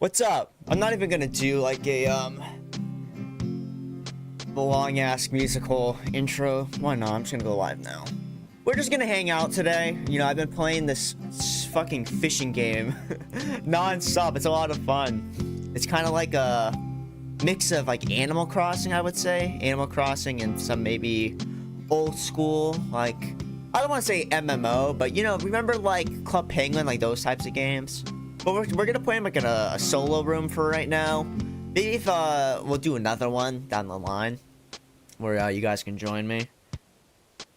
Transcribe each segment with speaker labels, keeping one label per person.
Speaker 1: What's up? I'm not even gonna do like a long ass musical intro. Why not? I'm just gonna go live now. We're just gonna hang out today. You know, I've been playing this fucking fishing game non-stop. It's a lot of fun. It's kind of like a mix of like Animal Crossing, I would say. Animal Crossing and some maybe old school, like, I don't want to say MMO, but you know, remember like Club Penguin, like those types of games? But we're gonna play them like in a solo room for right now. Maybe if we'll do another one down the line where you guys can join me.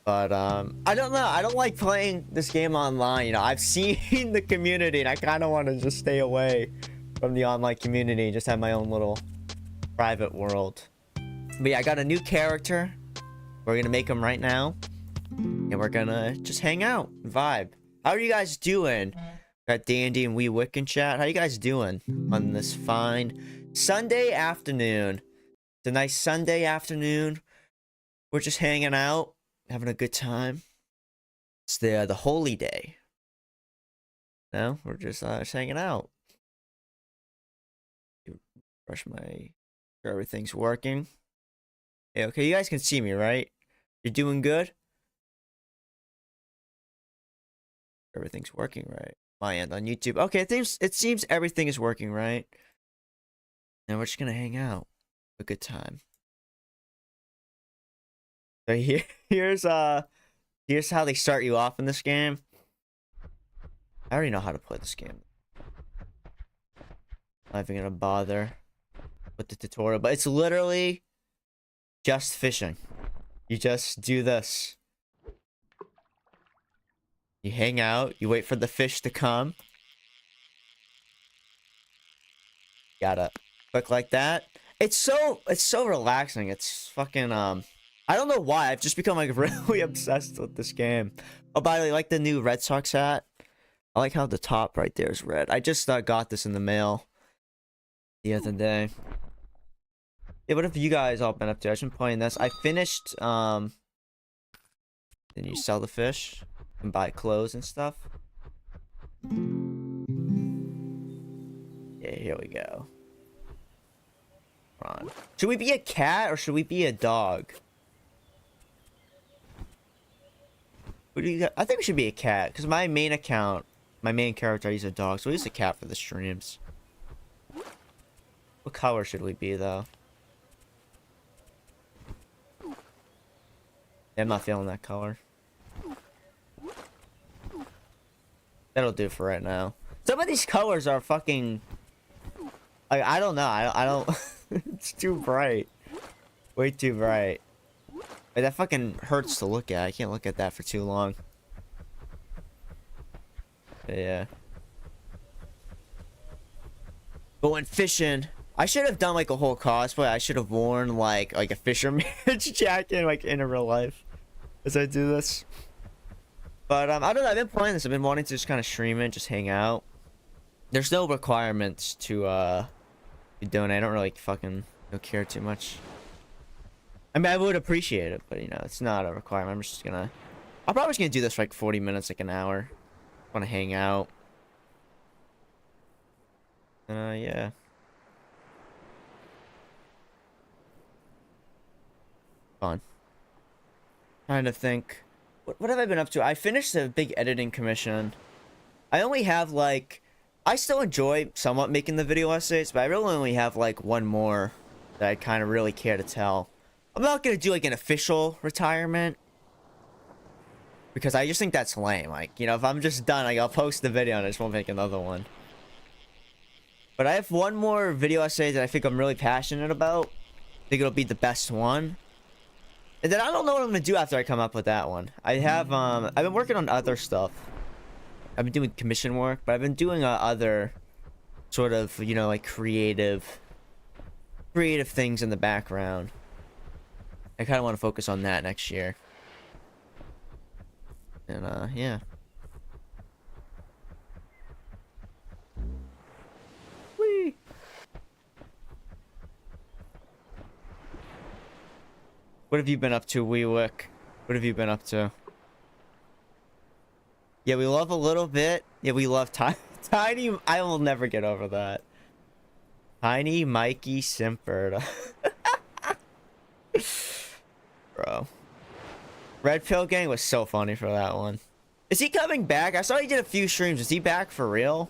Speaker 1: But I don't know. I don't like playing this game online. You know, I've seen the community, and I kind of want to just stay away from the online community, just have my own little private world. But yeah, I got a new character. We're gonna make him right now, and we're gonna just hang out, vibe. How are you guys doing? Got Dandy and Wee Wick in chat. How you guys doing on this fine Sunday afternoon? It's a nice Sunday afternoon. We're just hanging out, having a good time. It's the holy day. No, we're just hanging out. Brush my, sure everything's working. Hey, okay, you guys can see me, right? You're doing good. Everything's working right. My end on YouTube. Okay, it seems everything is working right. And we're just gonna hang out. A good time. So here's how they start you off in this game. I already know how to play this game. Not even gonna bother with the tutorial, but it's literally just fishing. You just do this. You hang out, you wait for the fish to come. Gotta click like that. It's so relaxing. It's fucking I don't know why. I've just become like really obsessed with this game. Oh, by the way, like the new Red Sox hat. I like how the top right there is red. I just got this in the mail the other day. Yeah, what have you guys all been up to? I've been playing this. I finished then you sell the fish and buy clothes and stuff. Yeah, here we go. Ron. Should we be a cat or should we be a dog? What do you got? I think we should be a cat, because my main account, my main character, he's a dog, so he's a cat for the streams. What color should we be, though? Yeah, I'm not feeling that color. That'll do for right now. Some of these colors are fucking... I don't know. I don't... It's too bright. Way too bright. Like, that fucking hurts to look at. I can't look at that for too long. But yeah. Going fishing. I should have done like a whole cosplay. I should have worn like a fisherman's jacket like in real life as I do this. But I don't know. I've been playing this. I've been wanting to just kind of stream it, just hang out. There's no requirements to donate. I don't really fucking don't care too much. I mean, I would appreciate it, but you know, it's not a requirement. I'm just gonna... I'm probably just gonna do this for like 40 minutes, like an hour. Want to hang out. Yeah. Fun. Trying to think. What have I been up to? I finished a big editing commission. I only have like... I still enjoy somewhat making the video essays, but I really only have like one more that I kind of really care to tell. I'm not gonna do like an official retirement, because I just think that's lame. Like, you know, if I'm just done, like, I'll post the video and I just won't make another one. But I have one more video essay that I think I'm really passionate about. I think it'll be the best one. And then I don't know what I'm gonna do after I come up with that one. I have I've been working on other stuff. I've been doing commission work, but I've been doing other sort of, you know, like creative things in the background. I kind of want to focus on that next year. And yeah. Whee! What have you been up to, Wee Wick? What have you been up to? Yeah, we love a little bit. Yeah, we love Tiny. I will never get over that. Tiny Mikey Simpered. Bro. Red Pill Gang was so funny for that one. Is he coming back? I saw he did a few streams. Is he back for real?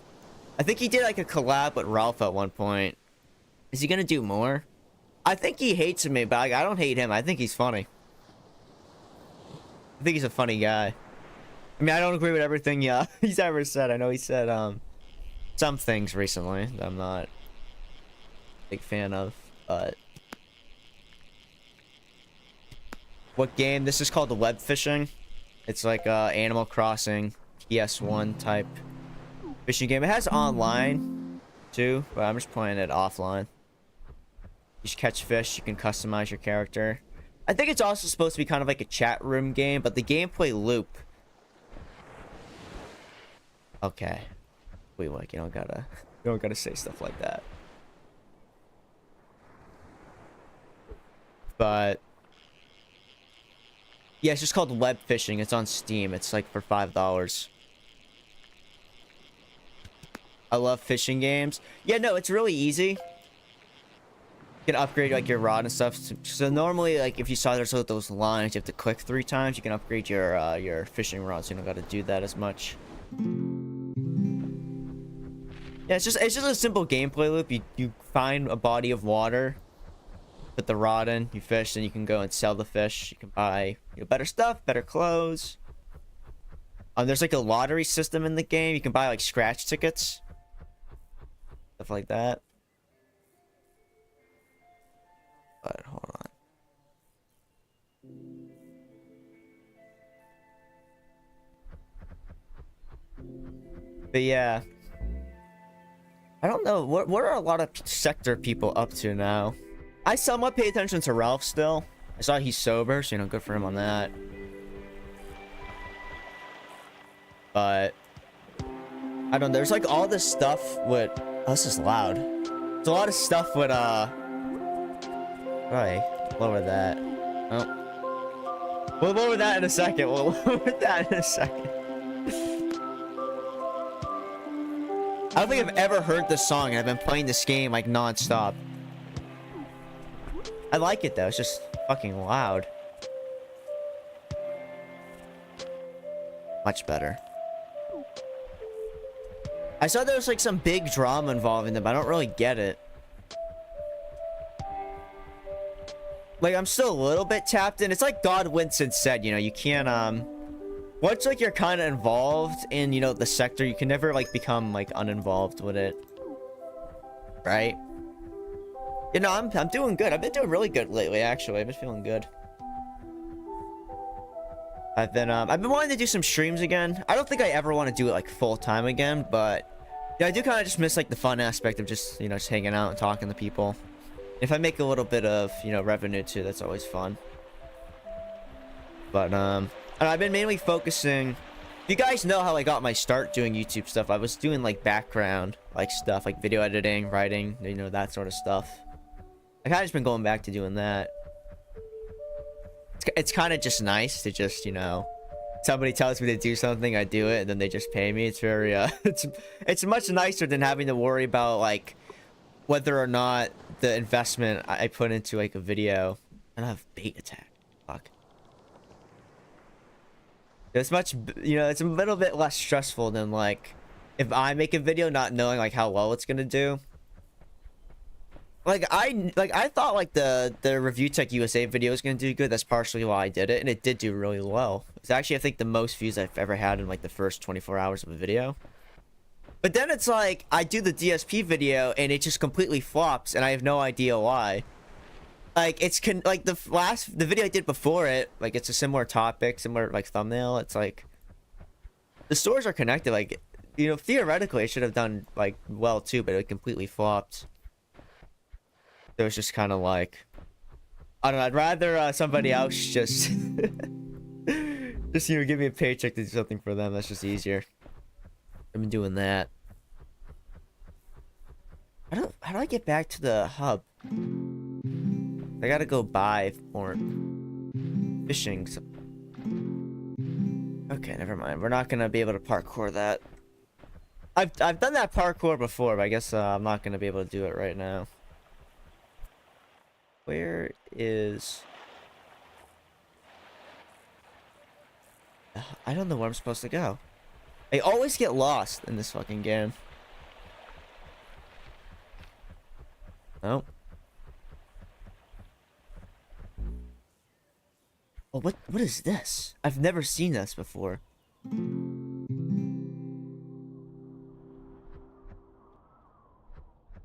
Speaker 1: I think he did like a collab with Ralph at one point. Is he gonna do more? I think he hates me, but I don't hate him. I think he's funny. I think he's a funny guy. I mean, I don't agree with everything he's ever said. I know he said some things recently that I'm not a big fan of, but... What game? This is called the Webfishing. It's like Animal Crossing PS1 type fishing game. It has online too, but I'm just playing it offline. You just catch fish, you can customize your character. I think it's also supposed to be kind of like a chat room game, but the gameplay loop. Okay. Wait, like you don't gotta say stuff like that. But yeah, it's just called Webfishing. It's on Steam. It's like for $5. I love fishing games. Yeah, no, it's really easy. You can upgrade like your rod and stuff. So normally, like if you saw there's those lines, you have to click 3 times. You can upgrade your fishing rod, so you don't got to do that as much. Yeah, it's just a simple gameplay loop. You find a body of water, put the rod in, you fish, then you can go and sell the fish. You can buy better stuff, better clothes. There's like a lottery system in the game. You can buy like scratch tickets, stuff like that. But hold on. But yeah, I don't know what are a lot of sector people up to now. I somewhat pay attention to Ralph still. I saw he's sober, so good for him on that. But I don't know. There's like all this stuff with. Oh, this is loud. There's a lot of stuff with Right, lower that. Oh, we'll lower that in a second. We'll lower that in a second. I don't think I've ever heard this song, and I've been playing this game like non-stop. I like it though, it's just fucking loud. Much better. I saw there was like some big drama involving them, but I don't really get it. Like, I'm still a little bit tapped in. It's like God Winston said, you can't, once, like, you're kind of involved in, the sector, you can never, like, become, like, uninvolved with it. Right? I'm doing good. I've been doing really good lately, actually. I've been feeling good. I've been wanting to do some streams again. I don't think I ever want to do it, like, full-time again, but... Yeah, I do kind of just miss, like, the fun aspect of just, just hanging out and talking to people. If I make a little bit of, revenue too, that's always fun. But, and I've been mainly focusing... You guys know how I got my start doing YouTube stuff. I was doing, like, background, like, stuff, like video editing, writing, that sort of stuff. I kind of just been going back to doing that. It's kind of just nice to just, somebody tells me to do something, I do it, and then they just pay me. It's very, it's much nicer than having to worry about, like, whether or not the investment I put into, like, a video. I don't have bait attack. Fuck. It's much, it's a little bit less stressful than, like, if I make a video not knowing, like, how well it's gonna do. Like, I thought, like, the Review Tech USA video was gonna do good. That's partially why I did it, and it did do really well. It's actually, I think, the most views I've ever had in, like, the first 24 hours of a video. But then it's like, I do the DSP video, and it just completely flops, and I have no idea why. Like, like, the video I did before it, like, it's a similar topic, similar, like, thumbnail. It's like, the stores are connected. Like, theoretically, it should have done, like, well, too, but it completely flopped. So it's just kind of like, I don't know, I'd rather somebody else just, just, give me a paycheck to do something for them. That's just easier. I've been doing that. How do I get back to the hub? I gotta go buy more fishing. Okay, never mind. We're not gonna be able to parkour that. I've done that parkour before, but I guess I'm not gonna be able to do it right now. Where is... I don't know where I'm supposed to go. I always get lost in this fucking game. Oh. Oh, what is this? I've never seen this before.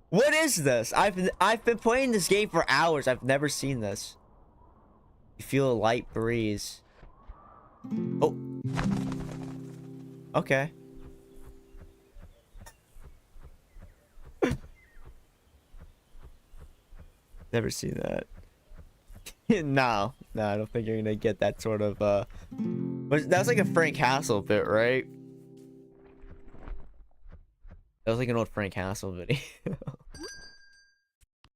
Speaker 1: What is this? I've been playing this game for hours. I've never seen this. You feel a light breeze. Oh. Okay. Never seen that. No, I don't think you're gonna get that sort of but that's like a Frank Castle bit, right? That was like an old Frank Castle video.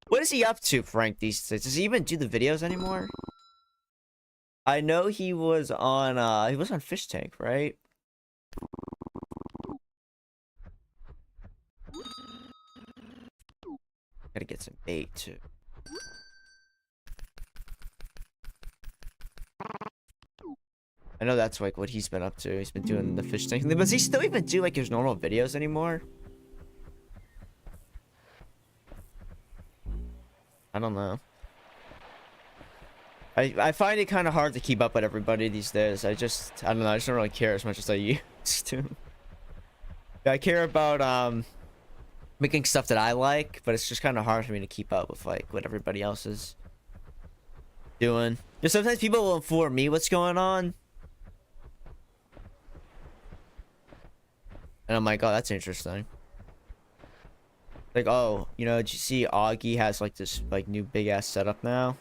Speaker 1: What is he up to, Frank, these days? Does he even do the videos anymore? I know he was on Fish Tank, right? Gotta get some bait too. I know that's like what he's been up to. He's been doing the fish tank. Does he still even do like his normal videos anymore? I don't know. I find it kind of hard to keep up with everybody these days. I don't know. I just don't really care as much as I used to. I care about making stuff that I like, but it's just kind of hard for me to keep up with like what everybody else is doing. Just sometimes people will inform me what's going on, and I'm like, oh, that's interesting. Like, oh, you know, did you see Augie has like this like new big ass setup now?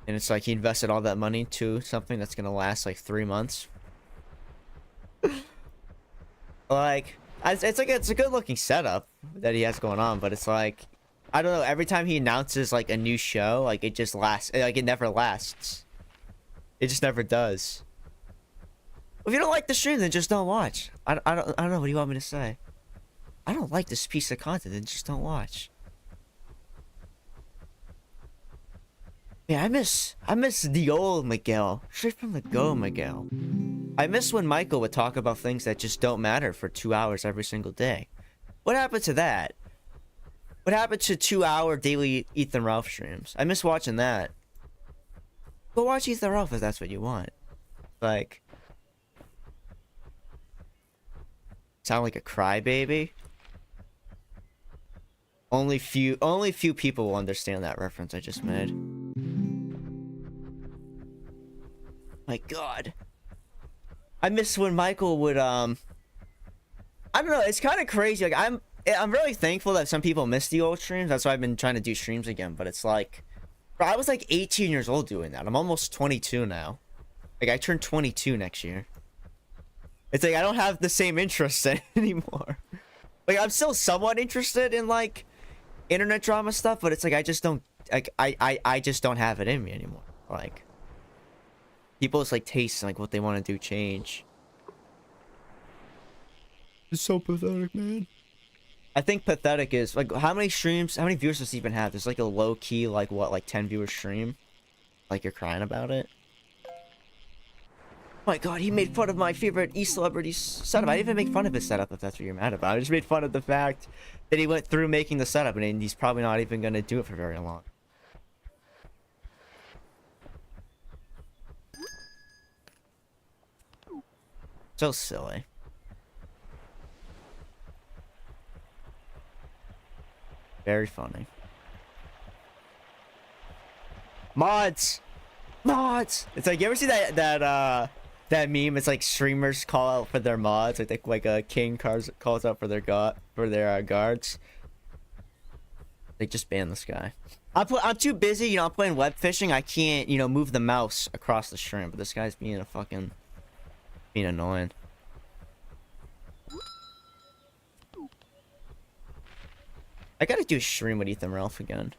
Speaker 1: And it's like he invested all that money to something that's gonna last like 3 months. Like, it's a good looking setup that he has going on, but it's like, I don't know, every time he announces like a new show, like it just lasts, like it never lasts. It just never does. If you don't like the stream, then just don't watch. I don't know, what do you want me to say? I don't like this piece of content, then just don't watch. Yeah, I miss the old Miguel. Straight from the go, Miguel. I miss when Michael would talk about things that just don't matter for 2 hours every single day. What happened to that? What happened to 2-hour daily Ethan Ralph streams? I miss watching that. Go watch Ethan Ralph if that's what you want. Like, sound like a crybaby? Only few people will understand that reference I just made. My God. I miss when Michael would I don't know, it's kind of crazy. Like I'm really thankful that some people miss the old streams. That's why I've been trying to do streams again, but it's like, bro, I was like 18 years old doing that. I'm almost 22 now. Like I turn 22 next year. It's like I don't have the same interest anymore. Like I'm still somewhat interested in like internet drama stuff, but it's like I just don't like I just don't have it in me anymore. Like people's like tastes and like what they want to do change. It's so pathetic, man. I think pathetic is like how many viewers does he even have? There's like a low key like what, like 10 viewer stream? Like you're crying about it? Oh my God, he made fun of my favorite e-celebrity setup. I didn't even make fun of his setup, if that's what you're mad about. I just made fun of the fact that he went through making the setup and he's probably not even gonna do it for very long. So silly. Very funny. Mods! It's like, you ever see that meme? It's like streamers call out for their mods. I think like a king calls out for their guards. They just ban this guy. I'm too busy, you know, I'm playing web fishing. I can't, you know, move the mouse across the stream, but this guy's being annoying. I gotta do a stream with Ethan Ralph again.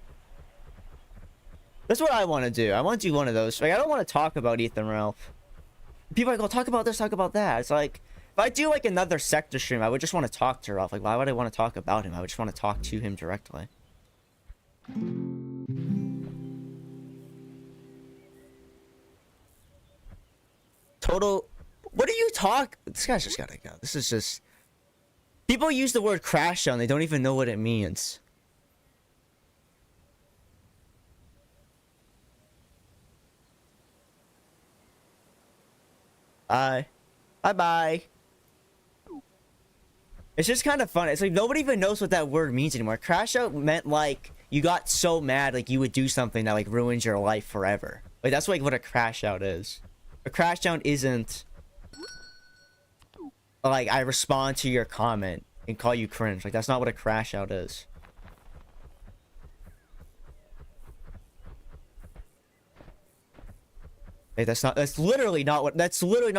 Speaker 1: That's what I want to do. I want to do one of those. Like, I don't want to talk about Ethan Ralph. People are like, oh, talk about this, talk about that. It's like, If I do like another sector stream, I would just want to talk to Ralph. Like, why would I want to talk about him? I would just want to talk to him directly. Total. What do you talk? This guy's just gotta go. This is just. People use the word crash out and they don't even know what it means. Bye. Bye-bye. It's just kind of fun. It's like nobody even knows what that word means anymore. Crash out meant like you got so mad like you would do something that like ruins your life forever. Like that's like what a crash out is. A crash out isn't like I respond to your comment and call you cringe. Like that's not what a crash out is. Like that's literally not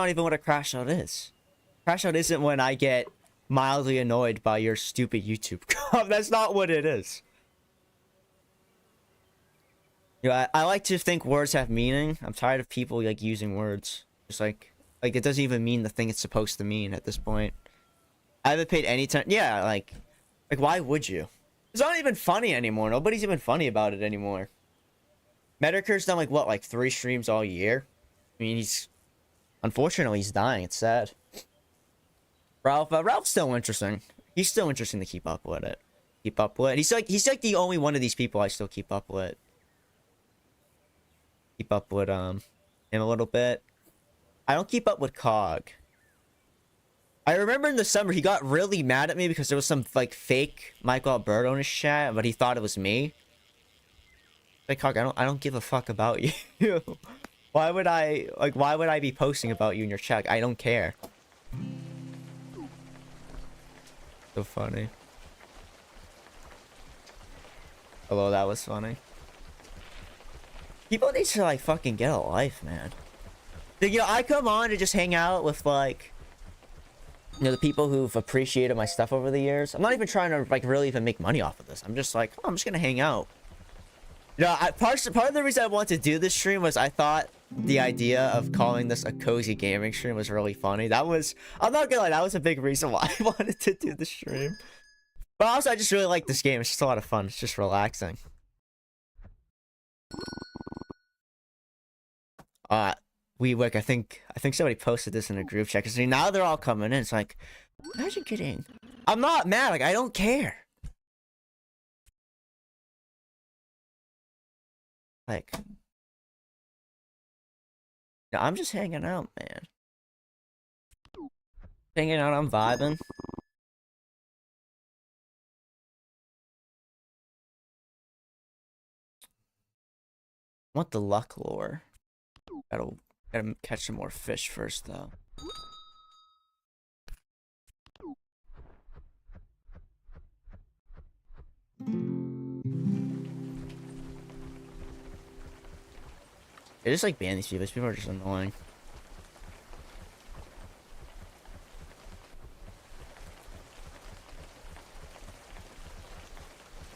Speaker 1: even what a crash out is. Crash out isn't when I get mildly annoyed by your stupid YouTube comment. That's not what it is. You know, I like to think words have meaning. I'm tired of people like using words. Just like it doesn't even mean the thing it's supposed to mean at this point. I haven't paid any time. Yeah, like why would you? It's not even funny anymore. Nobody's even funny about it anymore. Medicur's done like what, like 3 streams all year? I mean, unfortunately he's dying. It's sad. Ralph's still interesting. He's still interesting to keep up with it. He's like the only one of these people I still keep up with. Keep up with him a little bit. I don't keep up with Cog. I remember in the summer he got really mad at me because there was some like fake MichaelAlberto in his chat, but he thought it was me. Like, Cog, I don't give a fuck about you. Why would I be posting about you in your chat? I don't care. So funny. Hello, that was funny. People need to like fucking get a life, man. You know, I come on to just hang out with like, you know, the people who've appreciated my stuff over the years. I'm not even trying to like really even make money off of this. I'm just like, oh, I'm just gonna hang out. You know, part of the reason I wanted to do this stream was I thought the idea of calling this a cozy gaming stream was really funny. That was, I'm not gonna lie, that was a big reason why I wanted to do the stream. But also, I just really like this game. It's just a lot of fun. It's just relaxing. I think somebody posted this in a group chat because now they're all coming in. It's like, imagine getting. I'm not mad. Like I don't care. Like, no, I'm just hanging out, man. Hanging out. I'm vibing. I want the luck lore. Gotta catch some more fish first, though. I just like ban these people. These people are just annoying.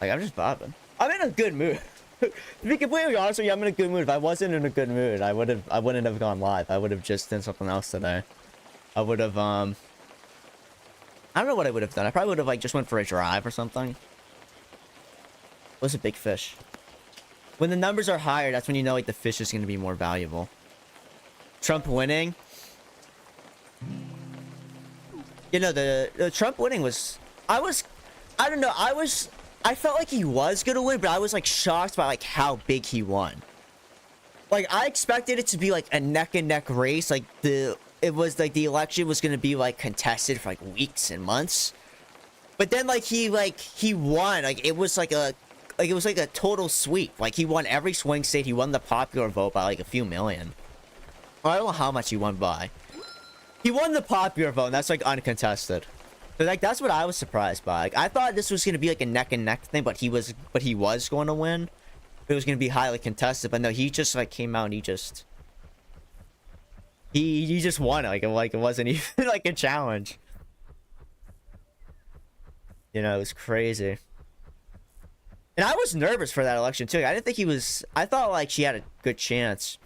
Speaker 1: Like, I'm just bobbing. I'm in a good mood. To be completely honest with you, I'm in a good mood. If I wasn't in a good mood, I wouldn't have gone live. I would have just done something else today. I would have, I don't know what I would have done. I probably would have, like, just went for a drive or something. What's a big fish? When the numbers are higher, that's when you know, like, the fish is going to be more valuable. Trump winning. You know, the Trump winning was... I don't know, I felt like he was gonna win, but I was like shocked by like how big he won. Like I expected it to be like a neck and neck race. Like it was like the election was gonna be like contested for like weeks and months. But then like he won. Like it was like a total sweep. Like he won every swing state. He won the popular vote by like a few million. I don't know how much he won by. He won the popular vote, and that's like uncontested. But like that's what I was surprised by. Like I thought this was gonna be like a neck and neck thing, but he was going to win. It was gonna be highly contested, but no, he just like came out and he just won it. Like it wasn't even like a challenge. You know, it was crazy. And I was nervous for that election too. I didn't think he was. I thought like she had a good chance.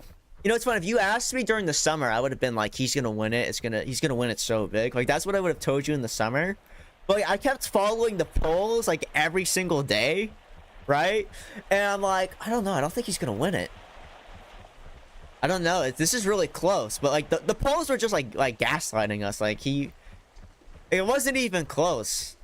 Speaker 1: You know, it's fun. If you asked me during the summer, I would have been like, he's gonna win it. He's gonna win it so big. Like, that's what I would have told you in the summer. But like, I kept following the polls like every single day, right? And I'm like, I don't know. I don't think he's gonna win it. I don't know. This is really close. But like, the polls were just like gaslighting us. Like it wasn't even close.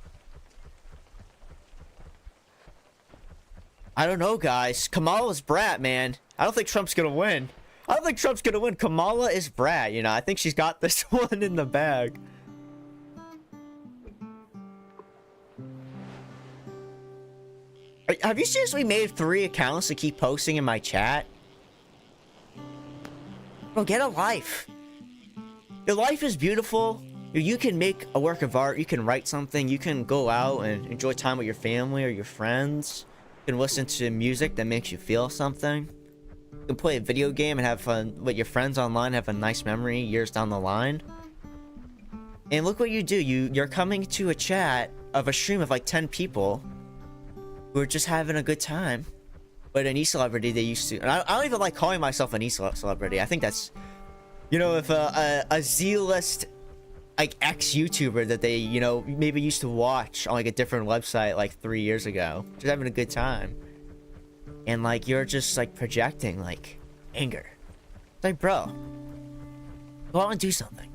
Speaker 1: I don't know, guys. Kamala's brat, man. I don't think Trump's gonna win. I don't think Trump's gonna win. Kamala is brat, you know. I think she's got this one in the bag. Have you seriously made 3 accounts to keep posting in my chat? Bro, get a life. Your life is beautiful. You can make a work of art. You can write something. You can go out and enjoy time with your family or your friends. You can listen to music that makes you feel something. You can play a video game and have fun with your friends online, have a nice memory years down the line. And look what you do. You're coming to a chat of a stream of like 10 people who are just having a good time. But an e-celebrity, they used to... And I don't even like calling myself an e-celebrity. I think that's... You know, if a Z-list, like, ex-YouTuber that they, you know, maybe used to watch on, like, a different website, like, 3 years ago. Just having a good time. And, like, you're just, like, projecting, like, anger. It's like, bro, go out and do something.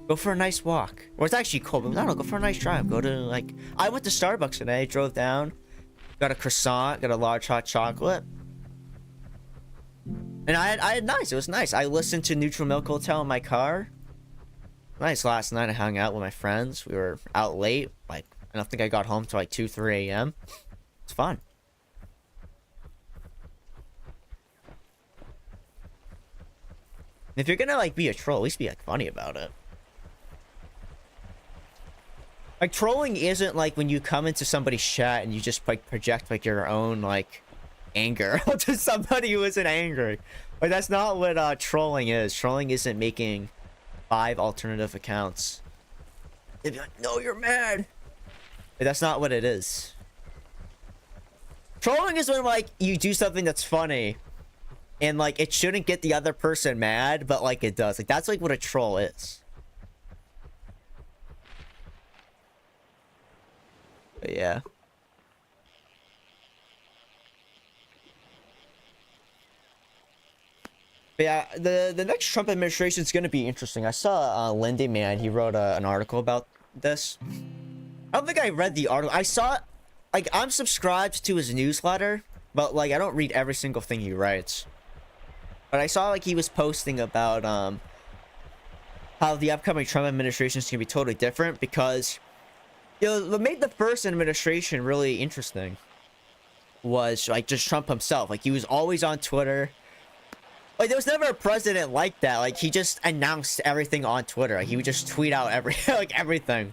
Speaker 1: Go for a nice walk. Or it's actually cold, but I don't know, go for a nice drive. Go to, like... I went to Starbucks today, drove down, got a croissant, got a large hot chocolate. And I had nice. It was nice. I listened to Neutral Milk Hotel in my car. Nice. Last night I hung out with my friends. We were out late. Like, I don't think I got home till like 2, 3 a.m. It's fun. If you're gonna like be a troll, at least be like funny about it. Like, trolling isn't like when you come into somebody's chat and you just like project like your own like anger onto somebody who isn't angry. Like, that's not what trolling is. Trolling isn't making 5 alternative accounts. They'd be like, no, you're mad. Like, that's not what it is. Trolling is when like you do something that's funny and like it shouldn't get the other person mad, but like it does. Like, that's like what a troll is. But yeah. But yeah, the next Trump administration is going to be interesting. I saw Lindy Man, he wrote an article about this. I don't think I read the article. I saw, like, I'm subscribed to his newsletter, but like I don't read every single thing he writes. But I saw like he was posting about how the upcoming Trump administration is going to be totally different because, you know, what made the first administration really interesting was like just Trump himself. Like, he was always on Twitter. Like, there was never a president like that. Like, he just announced everything on Twitter. Like, he would just tweet out like everything.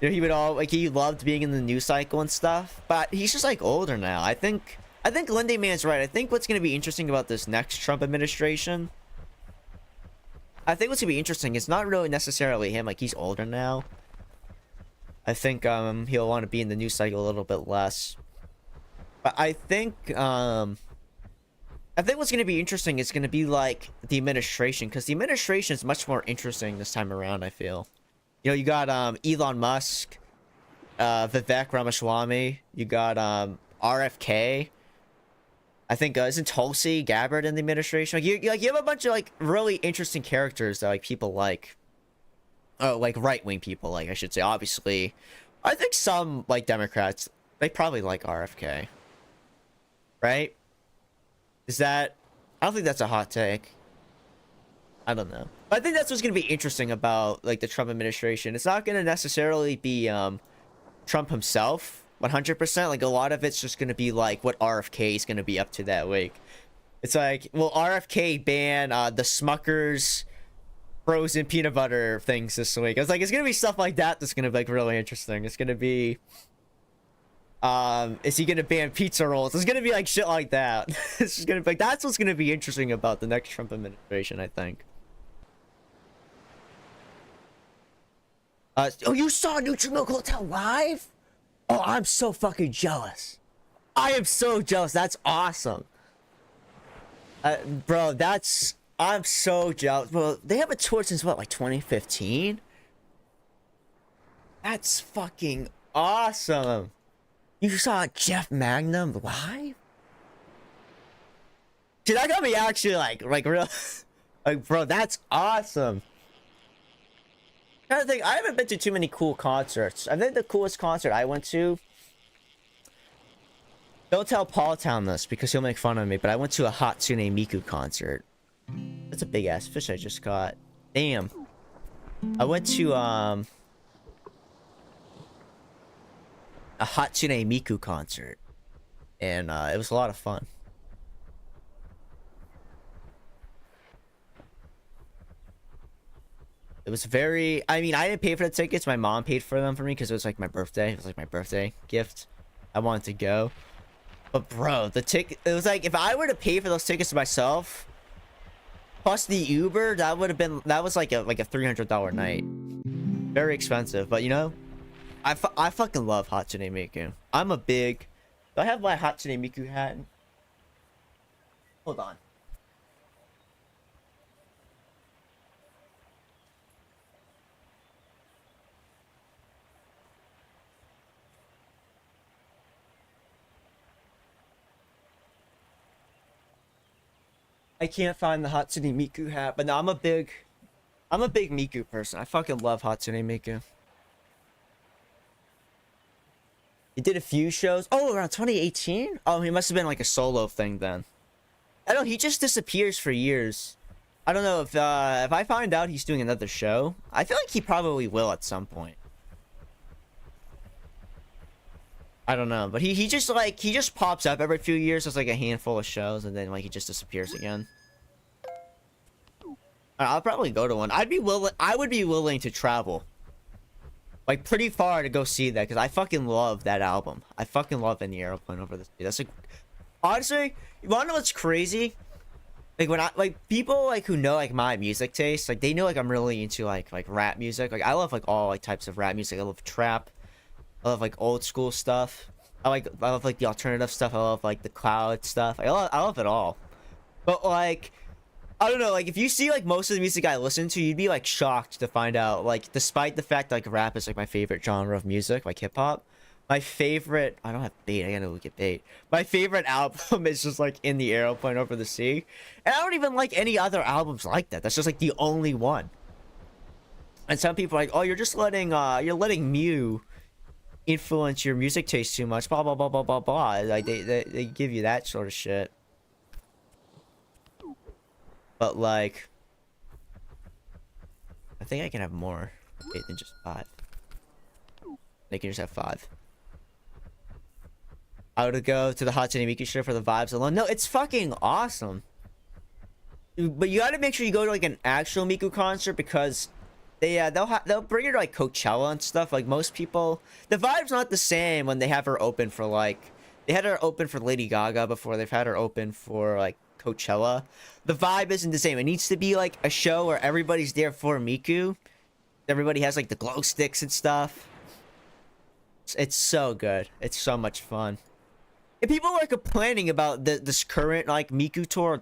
Speaker 1: You know, he would he loved being in the news cycle and stuff. But he's just like older now. I think Lindy Man's right. I think what's gonna be interesting about this next Trump administration, I think what's gonna be interesting is not really necessarily him. Like, he's older now. I think he'll want to be in the news cycle a little bit less. But I think what's going to be interesting is going to be like the administration, because the administration is much more interesting this time around, I feel. You know, you got Elon Musk, Vivek Ramaswamy, you got RFK. I think isn't Tulsi Gabbard in the administration? Like, you have a bunch of like really interesting characters that like people like. Oh, like right-wing people, like I should say. Obviously, I think some like Democrats, they probably like RFK. Right? Is that... I don't think that's a hot take. I don't know. But I think that's what's going to be interesting about, like, the Trump administration. It's not going to necessarily be, Trump himself, 100%. Like, a lot of it's just going to be, like, what RFK is going to be up to that week. It's like, will RFK ban, the Smucker's frozen peanut butter things this week? I was like, it's going to be stuff like that that's going to be, like, really interesting. It's going to be... is he gonna ban pizza rolls? It's gonna be like shit like that. It's just gonna be like, that's what's gonna be interesting about the next Trump administration, I think. Oh, you saw Neutral Milk Hotel live? Oh, I'm so fucking jealous. I am so jealous. That's awesome. Bro, that's... I'm so jealous. Bro, they have a tour since what, like 2015? That's fucking awesome. You saw Jeff Magnum live? Dude, that got me actually like real... Like, bro, that's awesome. I don't think I haven't been to too many cool concerts. I think the coolest concert I went to... Don't tell Paul Town this because he'll make fun of me, but I went to a Hatsune Miku concert. That's a big ass fish I just caught. Damn. I went to a Hatsune Miku concert. And it was a lot of fun. It was very... I mean, I didn't pay for the tickets. My mom paid for them for me because it was like my birthday. It was like my birthday gift. I wanted to go. But bro, the ticket... It was like, if I were to pay for those tickets myself, plus the Uber, that would have been... That was like a $300 night. Very expensive. But you know, I fucking love Hatsune Miku. I'm a big... Do I have my Hatsune Miku hat? Hold on. I can't find the Hatsune Miku hat, but no, I'm a big Miku person. I fucking love Hatsune Miku. He did a few shows. Oh, around 2018? Oh, he must have been like a solo thing then. I don't know, he just disappears for years. I don't know if I find out he's doing another show, I feel like he probably will at some point. I don't know, but he just pops up every few years. There's like a handful of shows, and then like he just disappears again. I'll probably go to one. I would be willing to travel, like pretty far to go see that because I fucking love that album. I fucking love In the Aeroplane Over the Sea. That's like, honestly, you wanna know what's crazy? Like when people like who know like my music taste, like they know like I'm really into like rap music. Like I love like all like types of rap music. I love trap. I love like old school stuff. I love like the alternative stuff. I love like the cloud stuff. I love it all. But like, I don't know, like if you see like most of the music I listen to, you'd be like shocked to find out like despite the fact that, like rap is like my favorite genre of music, like hip hop, my favorite, I don't have bait, I gotta look at bait. My favorite album is just like In the Aeroplane Over the Sea. And I don't even like any other albums like that. That's just like the only one. And some people are like, oh, you're letting Mew influence your music taste too much, blah blah blah blah blah blah. Like they give you that sort of shit. But like, I think I can have more than just 5. They can just have 5. I would go to the Hatsune Miku show for the vibes alone. No, it's fucking awesome. But you gotta make sure you go to like an actual Miku concert because they'll bring her to like Coachella and stuff. Like most people, the vibe's not the same when they have her open for like, they had her open for Lady Gaga before. They've had her open for like Coachella. The vibe isn't the same. It needs to be like a show where everybody's there for Miku. Everybody has like the glow sticks and stuff. It's so good. It's so much fun. And people were complaining about this current like Miku tour,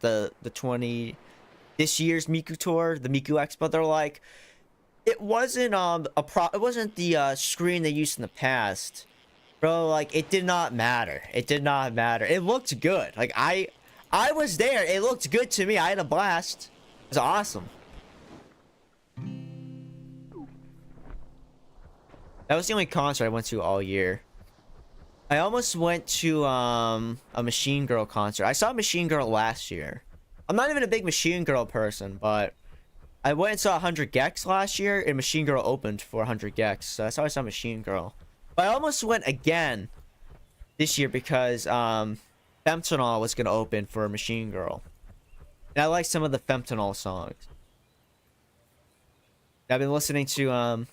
Speaker 1: this year's Miku tour, the Miku Expo. They're like, it wasn't it wasn't the screen they used in the past, bro. Like it did not matter. It did not matter. It looked good. Like I was there. It looked good to me. I had a blast. It was awesome. That was the only concert I went to all year. I almost went to a Machine Girl concert. I saw Machine Girl last year. I'm not even a big Machine Girl person, but I went and saw 100 Gex last year, and Machine Girl opened for 100 Gex, so that's how I saw Machine Girl. But I almost went again this year because Fentanyl was gonna open for Machine Girl, and I like some of the Fentanyl songs. I've been listening to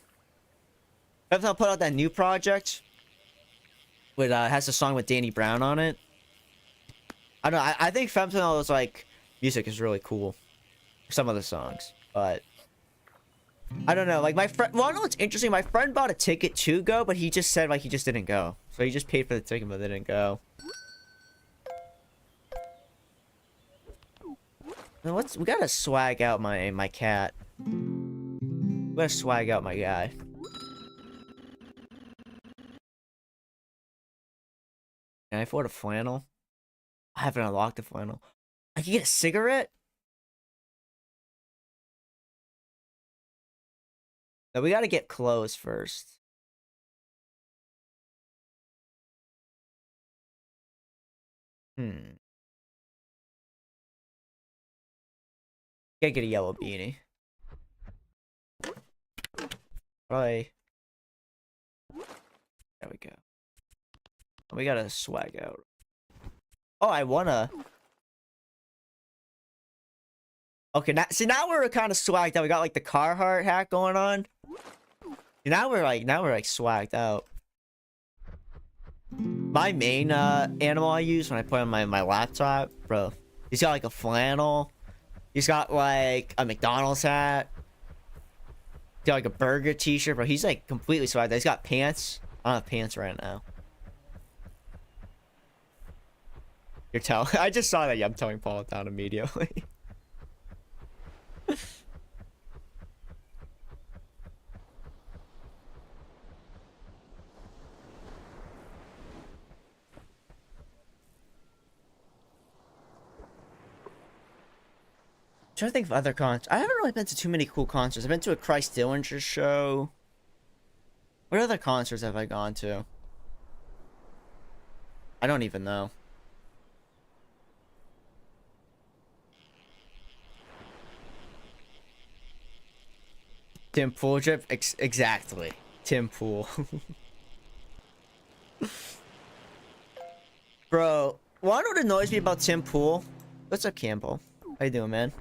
Speaker 1: Fentanyl put out that new project with has a song with Danny Brown on it. I don't know. I think Fentanyl like music is really cool. Some of the songs, but I don't know. Like my friend, well, I know what's interesting. My friend bought a ticket to go, but he just said like he just didn't go. So he just paid for the ticket, but didn't go. We gotta swag out my cat. We gotta swag out my guy. Can I afford a flannel? I haven't unlocked a flannel. I can get a cigarette? No, we gotta get clothes first. Gotta get a yellow beanie. Probably. There we go. We gotta swag out. Oh, I wanna. Okay, now we're kind of swagged out. We got like the Carhartt hat going on. Now we're like swagged out. My main animal I use when I play on my laptop, bro. He's got like a flannel. He's got like a McDonald's hat. He's got like a burger t-shirt, bro. He's like completely swagged out. He's got pants. I don't have pants right now. You're telling. I just saw that. Yeah, I'm telling Paul down immediately. Trying to think of other concerts. I haven't really been to too many cool concerts. I've been to a Christ Dillinger show. What other concerts have I gone to? I don't even know. Tim Pool trip? Exactly. Tim Pool. Bro, wanna know what annoys me about Tim Pool? What's up, Campbell? How you doing, man?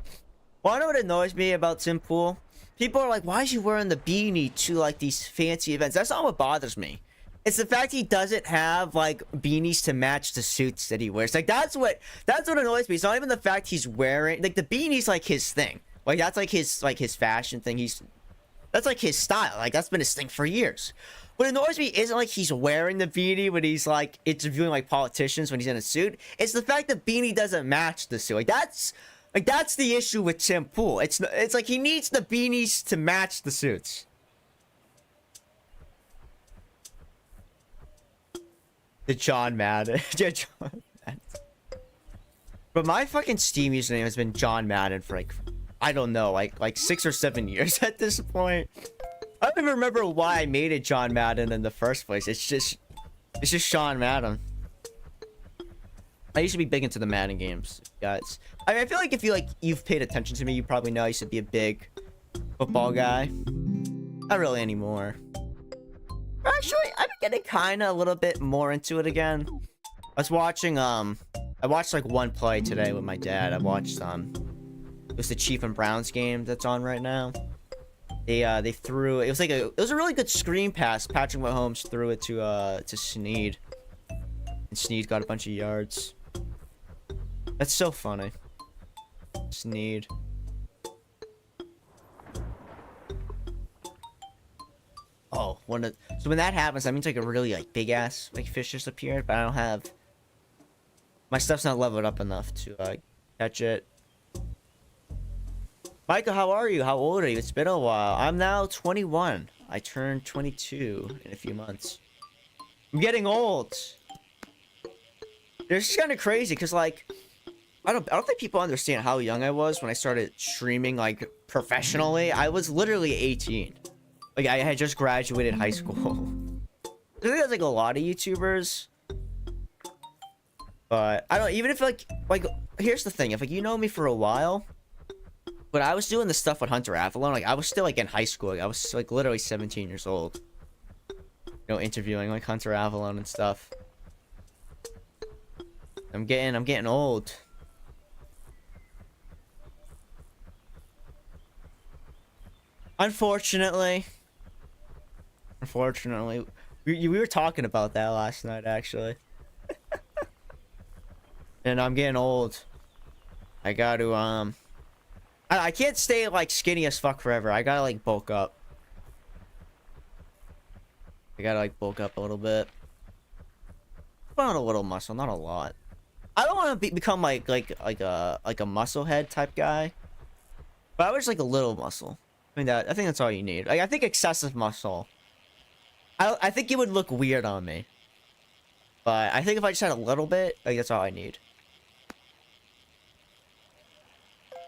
Speaker 1: Wanna know what annoys me about Tim Pool? People are like, why is he wearing the beanie to like these fancy events? That's not what bothers me. It's the fact he doesn't have like beanies to match the suits that he wears. Like that's what annoys me. It's not even the fact he's wearing like the beanie's like his thing. Like that's like his fashion thing. That's like his style. Like that's been his thing for years. What annoys me isn't like he's wearing the beanie when he's like interviewing like politicians when he's in a suit. It's the fact that beanie doesn't match the suit. Like that's the issue with Tim Pool. It's like he needs the beanies to match the suits. The John Madden. Yeah, John Madden. But my fucking Steam username has been John Madden for like, I don't know, like 6 or 7 years at this point. I don't even remember why I made it John Madden in the first place. It's just Sean Madden. I used to be big into the Madden games, guys. I mean, I feel like if you've paid attention to me, you probably know I used to be a big football guy. Not really anymore. Actually, I've been getting kind of a little bit more into it again. I was watching, I watched like one play today with my dad. I watched, it was the Chiefs and Browns game that's on right now. They threw, it was a really good screen pass. Patrick Mahomes threw it to Snead. And Snead got a bunch of yards. That's so funny. Snead. Oh, so when that happens, that means like a really like big ass like fish just appeared, but I don't have my stuff's not leveled up enough to catch it. Michael, how are you? How old are you? It's been a while. I'm now 21. I turned 22 in a few months. I'm getting old. It's just kind of crazy because like I don't think people understand how young I was when I started streaming like professionally. I was literally 18. Like I had just graduated high school. I think that's like a lot of YouTubers. But I don't even if like here's the thing, if like you know me for a while, but I was doing the stuff with Hunter Avalon, like I was still like in high school. Like, I was like literally 17 years old. You know, interviewing like Hunter Avalon and stuff. I'm getting old. Unfortunately, we were talking about that last night actually. And I'm getting old. I got to I can't stay like skinny as fuck forever. I gotta like bulk up. I gotta like bulk up a little bit. Put on a little muscle, not a lot. I don't want to become like a muscle head type guy, but I was like a little muscle. I mean I think that's all you need. Like I think excessive muscle. I think it would look weird on me. But I think if I just had a little bit, like that's all I need.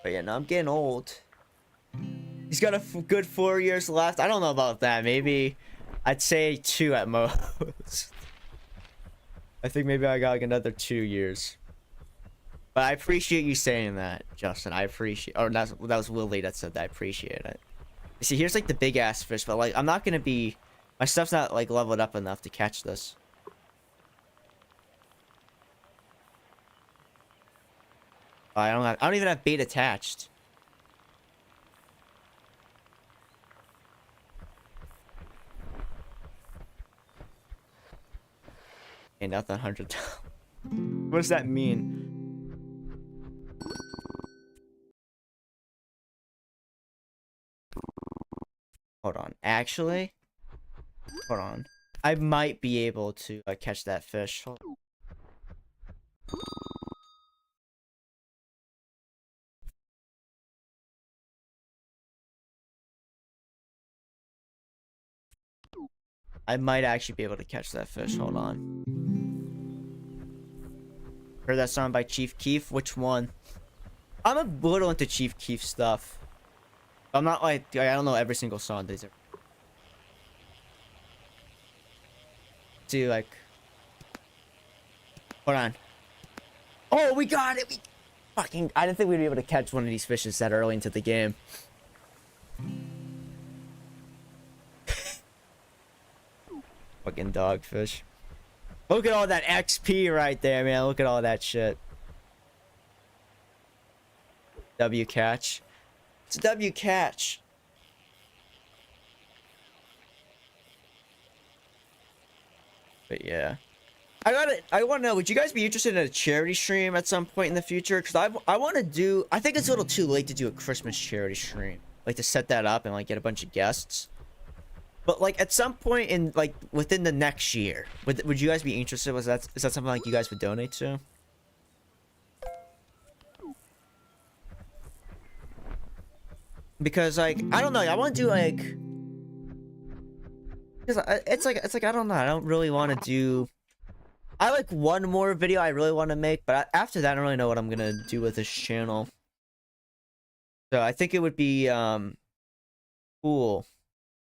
Speaker 1: But yeah, no, I'm getting old. He's got a good 4 years left. I don't know about that. Maybe I'd say 2 at most. I think maybe I got like another 2 years. But I appreciate you saying that, Justin. I appreciate. Or that was Willie that said that. I appreciate it. See, here's like the big ass fish, but like I'm not gonna be. My stuff's not like leveled up enough to catch this. I don't even have bait attached. Ain't nothing $100. What does that mean? Hold on. Actually, hold on. I might be able to catch that fish. Hold on. I might actually be able to catch that fish. Hold on. Heard that song by Chief Keef? Which one? I'm a little into Chief Keef stuff. I'm not like, I don't know every single song. These are. See, like. Hold on. Oh, we got it! I didn't think we'd be able to catch one of these fishes that early into the game. Fucking dogfish. Look at all that XP right there, man. Look at all that shit. W catch. It's a W catch. But yeah. I want to know, would you guys be interested in a charity stream at some point in the future? Because I want to do, I think it's a little too late to do a Christmas charity stream. Like to set that up and like get a bunch of guests. But like at some point in like within the next year, would you guys be interested? Is that something like you guys would donate to? Because like I don't know, I want to do like because it's like I don't know, I don't really want to do. I like one more video I really want to make, but after that I don't really know what I'm gonna do with this channel. So I think it would be cool.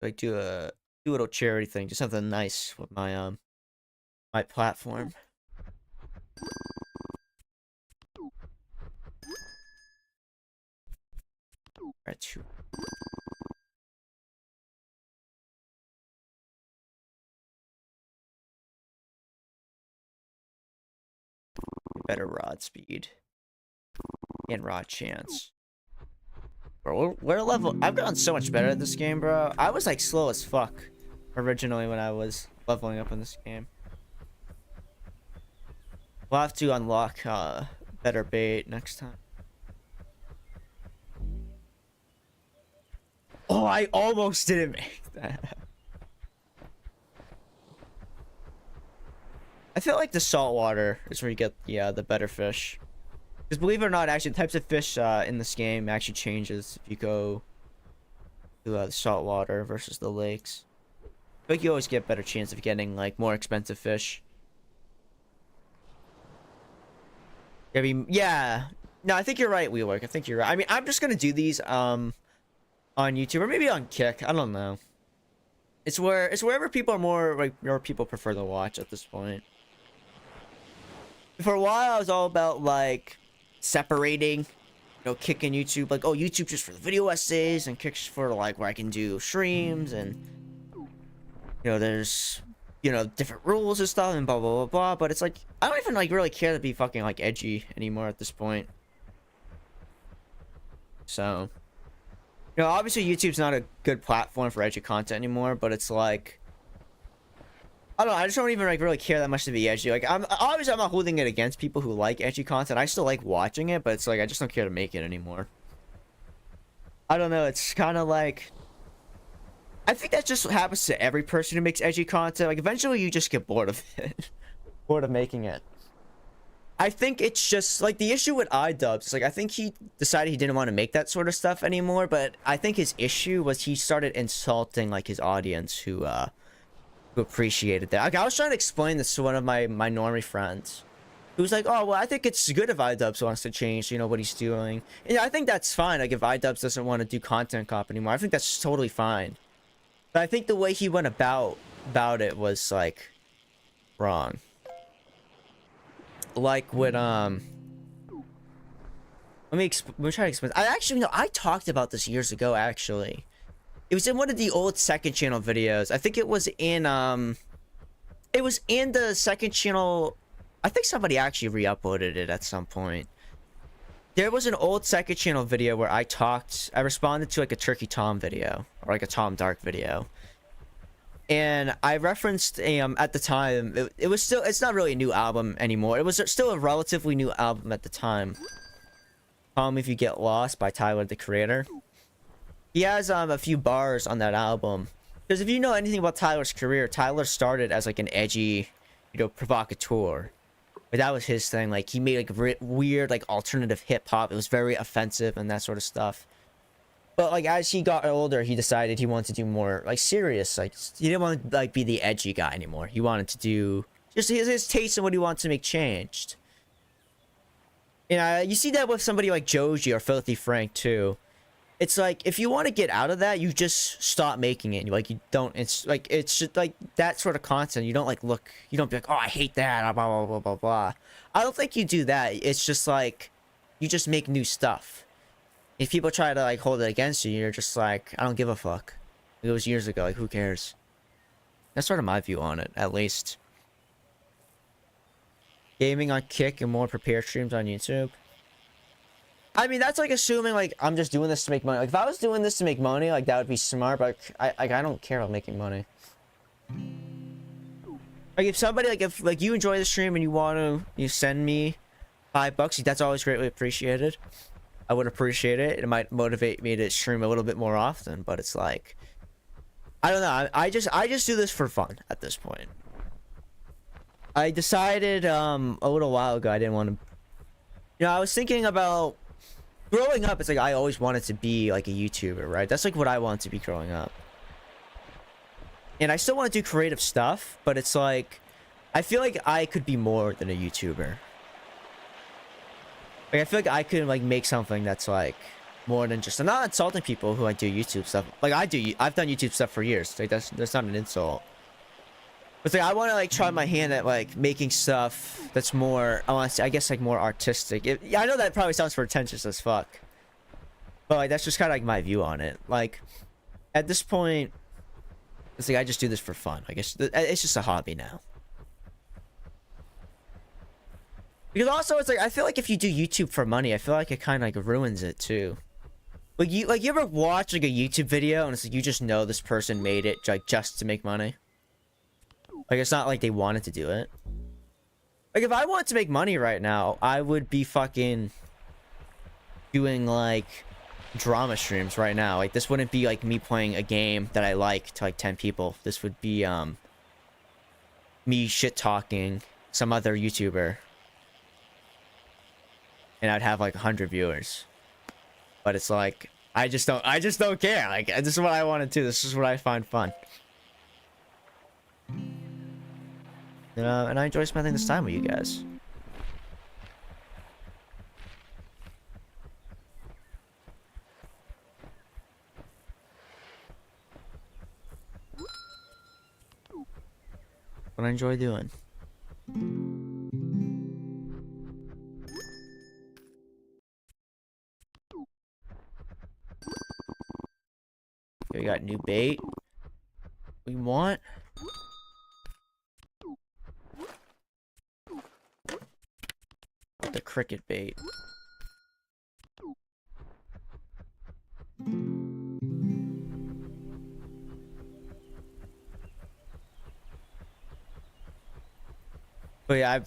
Speaker 1: Like do a little charity thing, just something nice with my my platform. Alright, better rod speed and rod chance. Bro, we're level. I've gotten so much better at this game, bro. I was like slow as fuck originally when I was leveling up in this game. We'll have to unlock better bait next time. Oh, I almost didn't make that. I feel like the saltwater is where you get the better fish. Because believe it or not, actually, the types of fish in this game actually changes if you go to the saltwater versus the lakes. I feel like you always get a better chance of getting like more expensive fish. I mean, yeah. No, I think you're right, Wheelwork. I think you're right. I mean, I'm just gonna do these on YouTube or maybe on Kick. I don't know. It's wherever people are more people prefer to watch at this point. For a while, I was all about like separating, Kick and YouTube. Like, oh, YouTube just for the video essays and Kick's for like where I can do streams and there's different rules and stuff and blah blah blah blah. But it's like I don't even like really care to be fucking like edgy anymore at this point. So, obviously YouTube's not a good platform for edgy content anymore, but it's like I don't know, I just don't even like really care that much to be edgy. Like I'm not holding it against people who like edgy content. I still like watching it, but it's like I just don't care to make it anymore. I don't know, it's kind of like I think that just happens to every person who makes edgy content. Like eventually you just get bored of it. Bored of making it. I think it's just like the issue with iDubbbz. Like I think he decided he didn't want to make that sort of stuff anymore. But I think his issue was he started insulting like his audience who appreciated that. Like, I was trying to explain this to one of my normie friends, who was like, "Oh well, I think it's good if iDubbbz wants to change, you know, what he's doing." And I think that's fine. Like if iDubbbz doesn't want to do content cop anymore, I think that's totally fine. But I think the way he went about it was like wrong. Like with let me try to explain. I actually know I talked about this years ago. Actually, it was in one of the old second channel videos. I think it was in the second channel. I think somebody actually re-uploaded it at some point. There was an old second channel video where I responded to like a Turkey Tom video or like a Tom Dark video. And I referenced at the time it's not really a new album anymore. It was still a relatively new album at the time. Call Me If You Get Lost by Tyler the Creator. He has a few bars on that album. Because if you know anything about Tyler's career, Tyler started as like an edgy, you know, provocateur. But that was his thing. Like he made like weird like alternative hip hop. It was very offensive and that sort of stuff. But like as he got older, he decided he wanted to do more like serious. Like he didn't want to like be the edgy guy anymore. He wanted to do just his taste and what he wanted to make changed. And you see that with somebody like Joji or Filthy Frank too. It's like if you want to get out of that, you just stop making it. Like you don't. It's just like that sort of content. You don't like look. You don't be like, oh, I hate that. Blah blah blah blah blah. I don't think you do that. It's just like you just make new stuff. If people try to like hold it against you, you're just like, I don't give a fuck. It was years ago. Like who cares? That's sort of my view on it, at least. Gaming on Kick and more prepared streams on YouTube. I mean, that's like assuming like I'm just doing this to make money. Like if I was doing this to make money, like that would be smart. But I don't care about making money. Like if somebody if you enjoy the stream and you send me $5, that's always greatly appreciated. I would appreciate it. It might motivate me to stream a little bit more often. But it's like, I don't know. I just do this for fun at this point. I decided a little while ago I didn't want to. You know, I was thinking about growing up. It's like I always wanted to be like a YouTuber, right? That's like what I wanted to be growing up. And I still want to do creative stuff, but it's like I feel like I could be more than a YouTuber. Like I feel like I could like make something that's like more than just. I'm not insulting people who like do YouTube stuff. Like I've done YouTube stuff for years. Like that's not an insult. But like I want to like try my hand at like making stuff that's more. I guess like more artistic. I know that probably sounds pretentious as fuck. But like that's just kind of like my view on it. Like at this point, it's like I just do this for fun. I guess it's just a hobby now. Because also it's like I feel like if you do YouTube for money, I feel like it kind of like ruins it too. Like you ever watch like a YouTube video and it's like you just know this person made it like just to make money. Like it's not like they wanted to do it. Like if I wanted to make money right now, I would be fucking doing like drama streams right now. Like this wouldn't be like me playing a game that I like to like 10 people. This would be me shit talking some other YouTuber. And I'd have like 100 viewers. But it's like I just don't care. Like this is what I want to do. This is what I find fun. And I enjoy spending this time with you guys. What I enjoy doing. Okay, we got new bait. We want. The cricket bait. But yeah,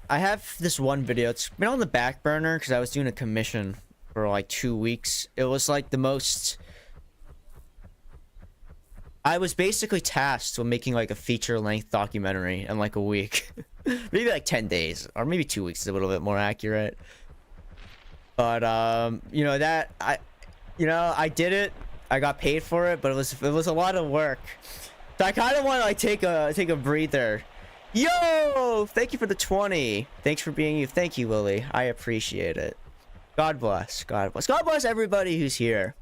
Speaker 1: I have this one video. It's been on the back burner because I was doing a commission for like 2 weeks. It was like the most. I was basically tasked with making like a feature-length documentary in like a week. Maybe like 10 days or maybe 2 weeks is a little bit more accurate. But you know that I did it. I got paid for it, but it was a lot of work. So I kind of want to like take a breather. Yo, thank you for the 20. Thanks for being you. Thank you, Lily. I appreciate it. God bless. God bless. God bless everybody who's here.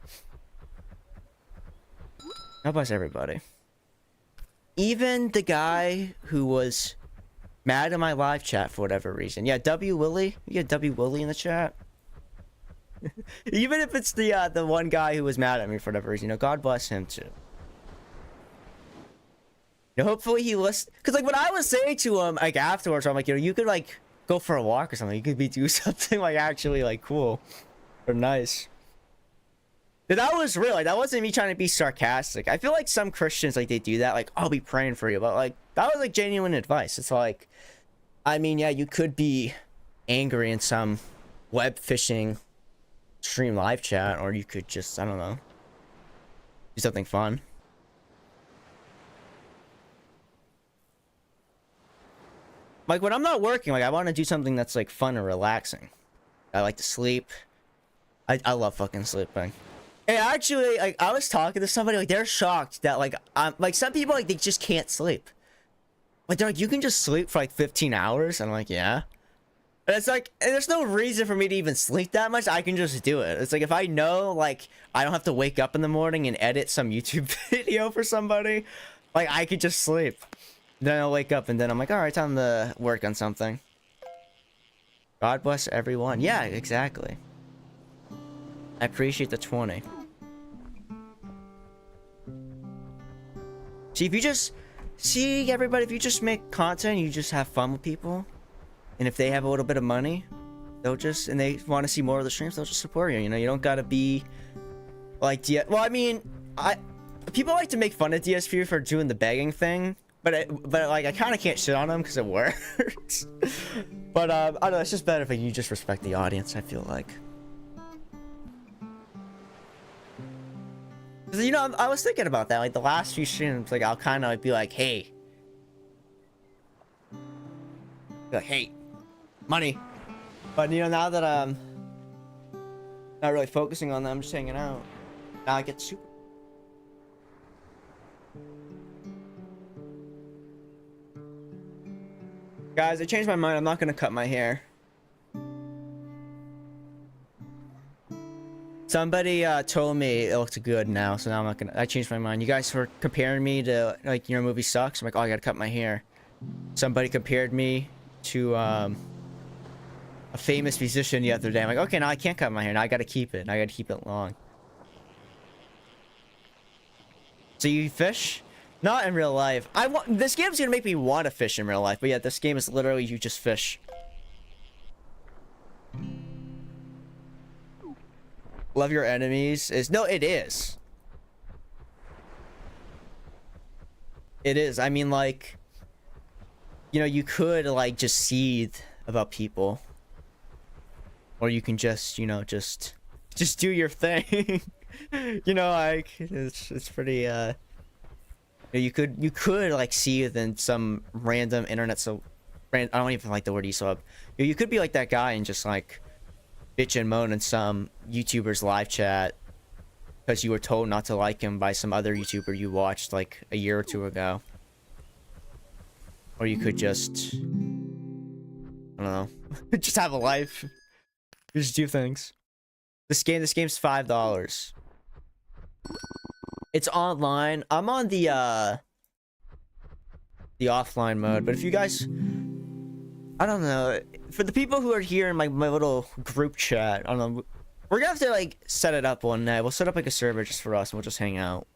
Speaker 1: God bless everybody. Even the guy who was mad at my live chat for whatever reason. Yeah, W Willie. You get W Willie in the chat. Even if it's the one guy who was mad at me for whatever reason, you know, God bless him too. You know, hopefully he listens. Cause like when I was saying to him like afterwards, I'm like, you know, you could like go for a walk or something. You could do something like actually like cool or nice. But that was real. Like that wasn't me trying to be sarcastic. I feel like some Christians like they do that. Like I'll be praying for you, but like that was like genuine advice. It's like, I mean, yeah, you could be angry in some web fishing stream live chat, or you could just, I don't know, do something fun. Like when I'm not working, like I want to do something that's like fun and relaxing. I like to sleep. I love fucking sleeping. And actually, like I was talking to somebody, like they're shocked that like like some people like they just can't sleep. Like they're like, you can just sleep for like 15 hours. And I'm like, yeah. And it's like, and there's no reason for me to even sleep that much. I can just do it. It's like if I know like I don't have to wake up in the morning and edit some YouTube video for somebody, like I could just sleep. Then I'll wake up and then I'm like, all right, time to work on something. God bless everyone. Yeah, exactly. I appreciate the 20. See, if you just see everybody, if you just make content, you just have fun with people, and if they have a little bit of money, they'll just, and they want to see more of the streams, they'll just support you. You know, you don't gotta be like, well, I mean, people like to make fun of DSP for doing the begging thing, but like I kind of can't shit on them because it works. But I don't know, it's just better if you just respect the audience. I feel like. You know, I was thinking about that. Like the last few streams, like I'll kind of be like, "Hey, money." But you know, now that I'm not really focusing on that, I'm just hanging out. Now I get super. Guys, I changed my mind. I'm not gonna cut my hair. Somebody told me it looked good now, so now I'm not gonna. I changed my mind. You guys were comparing me to like your movie sucks. I'm like, oh, I gotta cut my hair. Somebody compared me to a famous musician the other day. I'm like, okay, now I can't cut my hair. Now I gotta keep it. I gotta keep it long. So you fish? Not in real life. This game's gonna make me want to fish in real life, but yeah, this game is literally you just fish. Love your enemies is no, it is. It is. I mean, like, you know, you could like just seethe about people, or you can just, you know, just do your thing. You know, like it's pretty. You could like seethe in some random internet. So, I don't even like the word ESOP. You could be like that guy and just like bitch and moan in some YouTuber's live chat because you were told not to like him by some other YouTuber you watched like a year or two ago. Or you could just, I don't know, just have a life. Just do things. This game's $5. It's online. I'm on the offline mode, but if you guys, I don't know, for the people who are here in my little group chat, I don't know, we're gonna have to like set it up one night. We'll set up like a server just for us and we'll just hang out.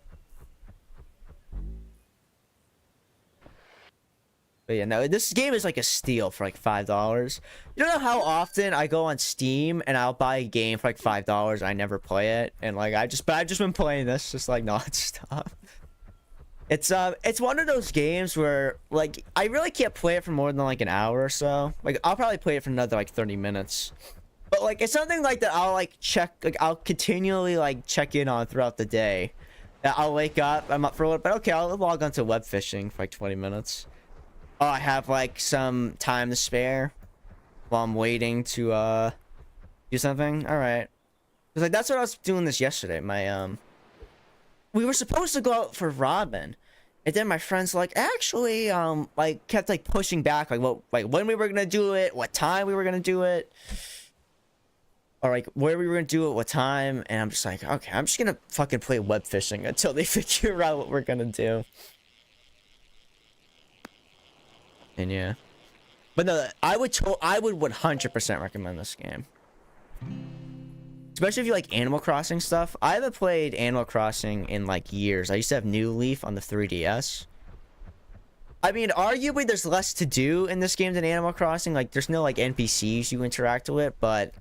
Speaker 1: But yeah, no, this game is like a steal for like $5. You don't know how often I go on Steam and I'll buy a game for like $5. I never play it, and like I've just been playing this just like non-stop. It's one of those games where like I really can't play it for more than like an hour or so. Like I'll probably play it for another like 30 minutes. But like it's something like that I'll like check, like I'll continually like check in on throughout the day. I'll wake up, I'm up for a little bit, okay, I'll log on to Webfishing for like 20 minutes. Oh, I have like some time to spare while I'm waiting to do something. All right. Cause like that's what I was doing this yesterday. We were supposed to go out for Robin, and then my friends like actually like kept like pushing back like when we were gonna do it, what time we were gonna do it, or like where we were gonna do it, what time, and I'm just like, okay, I'm just gonna fucking play web fishing until they figure out what we're gonna do. And yeah, but no, I would 100% recommend this game. Especially if you like Animal Crossing stuff. I haven't played Animal Crossing in like years. I used to have New Leaf on the 3DS. I mean, arguably there's less to do in this game than Animal Crossing. Like there's no like NPCs you interact with, but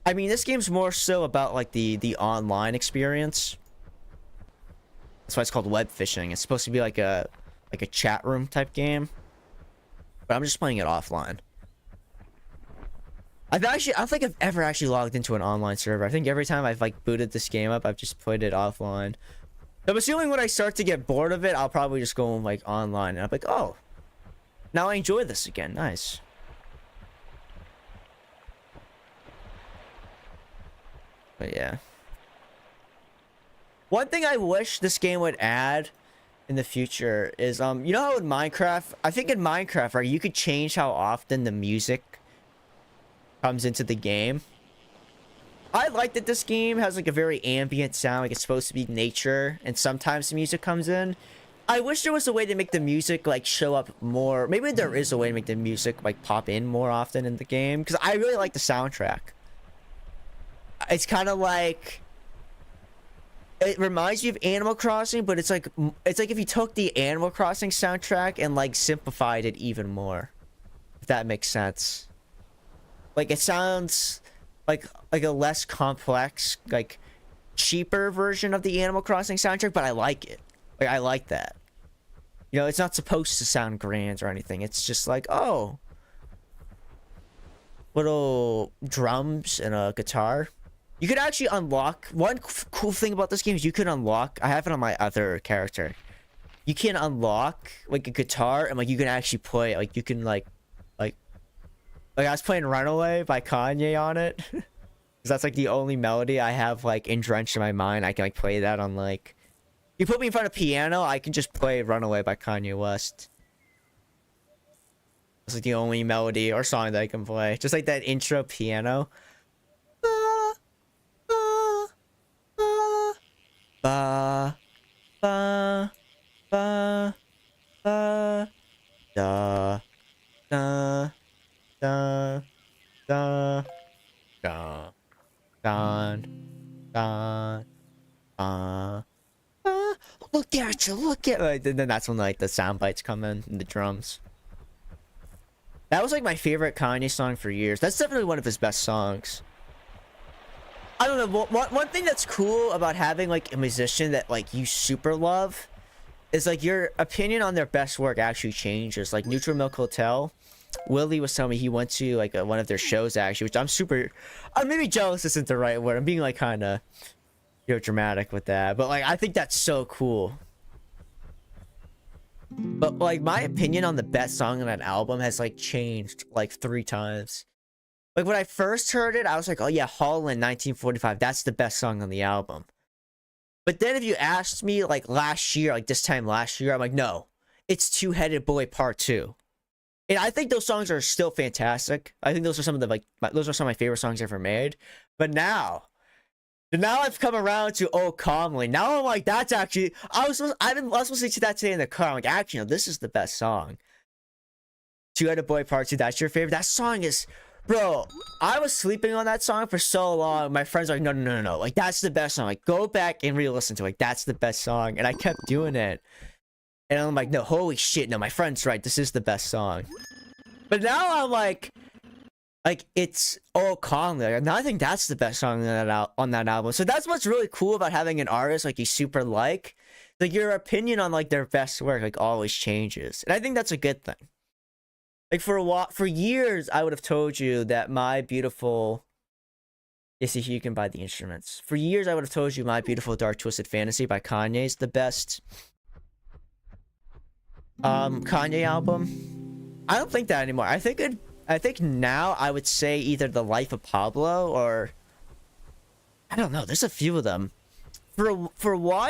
Speaker 1: I mean this game's more so about like the online experience. That's why it's called web fishing. It's supposed to be like a chat room type game. But I'm just playing it offline. I don't think I've ever actually logged into an online server. I think every time I've like booted this game up, I've just played it offline. I'm assuming when I start to get bored of it, I'll probably just go like online, and I'm like, oh, now I enjoy this again. Nice. But yeah. One thing I wish this game would add in the future is you know how in Minecraft, I think in Minecraft, right, you could change how often the music comes into the game. I like that this game has like a very ambient sound, like it's supposed to be nature, and sometimes the music comes in. I wish there was a way to make the music like show up more. Maybe there is a way to make the music like pop in more often in the game, because I really like the soundtrack. It's kind of like, it reminds me of Animal Crossing, but it's like if you took the Animal Crossing soundtrack and like simplified it even more, if that makes sense. Like it sounds like a less complex, like cheaper version of the Animal Crossing soundtrack, but I like it. Like I like that. You know, it's not supposed to sound grand or anything. It's just like, oh, little drums and a guitar. You could actually unlock one cool thing about this game is you can unlock. I have it on my other character. You can unlock like a guitar and like you can actually play. Like you can like I was playing Runaway by Kanye on it. Because that's like the only melody I have like drenched in my mind. I can like play that on like... You put me in front of piano, I can just play Runaway by Kanye West. It's like the only melody or song that I can play. Just like that intro piano. Ba, ba, ba, ba, ba, ba, da, da. Da, da, da, da, da, da. Look at you, look at like, then that's when like the sound bites come in and the drums. That was like my favorite Kanye song for years. That's definitely one of his best songs. I don't know, one thing that's cool about having like a musician that like you super love is like your opinion on their best work actually changes. Like Neutral Milk Hotel, Willie was telling me he went to like one of their shows actually, which I'm maybe jealous isn't the right word. I'm being like kind of, you know, dramatic with that, but like I think that's so cool. But like my opinion on the best song on that album has like changed like 3 times. Like when I first heard it, I was like, oh yeah, Holland 1945, that's the best song on the album. But then if you asked me like last year, like this time last year, I'm like, no, it's Two-Headed Boy Part 2. And I think those songs are still fantastic. I think those are some of the those are some of my favorite songs ever made. But now I've come around to Oh Calmly. Now I'm like, that's actually I was supposed to listen to that today in the car. I'm like, actually, no, this is the best song. Two-Headed Boy Part 2. That's your favorite. That song is, bro. I was sleeping on that song for so long. My friends are like, no. Like that's the best song. Like go back and re-listen to it. Like that's the best song. And I kept doing it. And I'm like, no, holy shit, no, my friend's right. This is the best song. But now I'm like it's all calmly. Like, now I think that's the best song on that album. So that's what's really cool about having an artist like you super like your opinion on like their best work like always changes. And I think that's a good thing. Like for years, I would have told you that My Beautiful... Yes, you can buy the instruments. For years, I would have told you My Beautiful Dark Twisted Fantasy by Kanye is the best Kanye album. I don't think that anymore. I think now I would say either The Life of Pablo or I don't know. There's a few of them. For a while,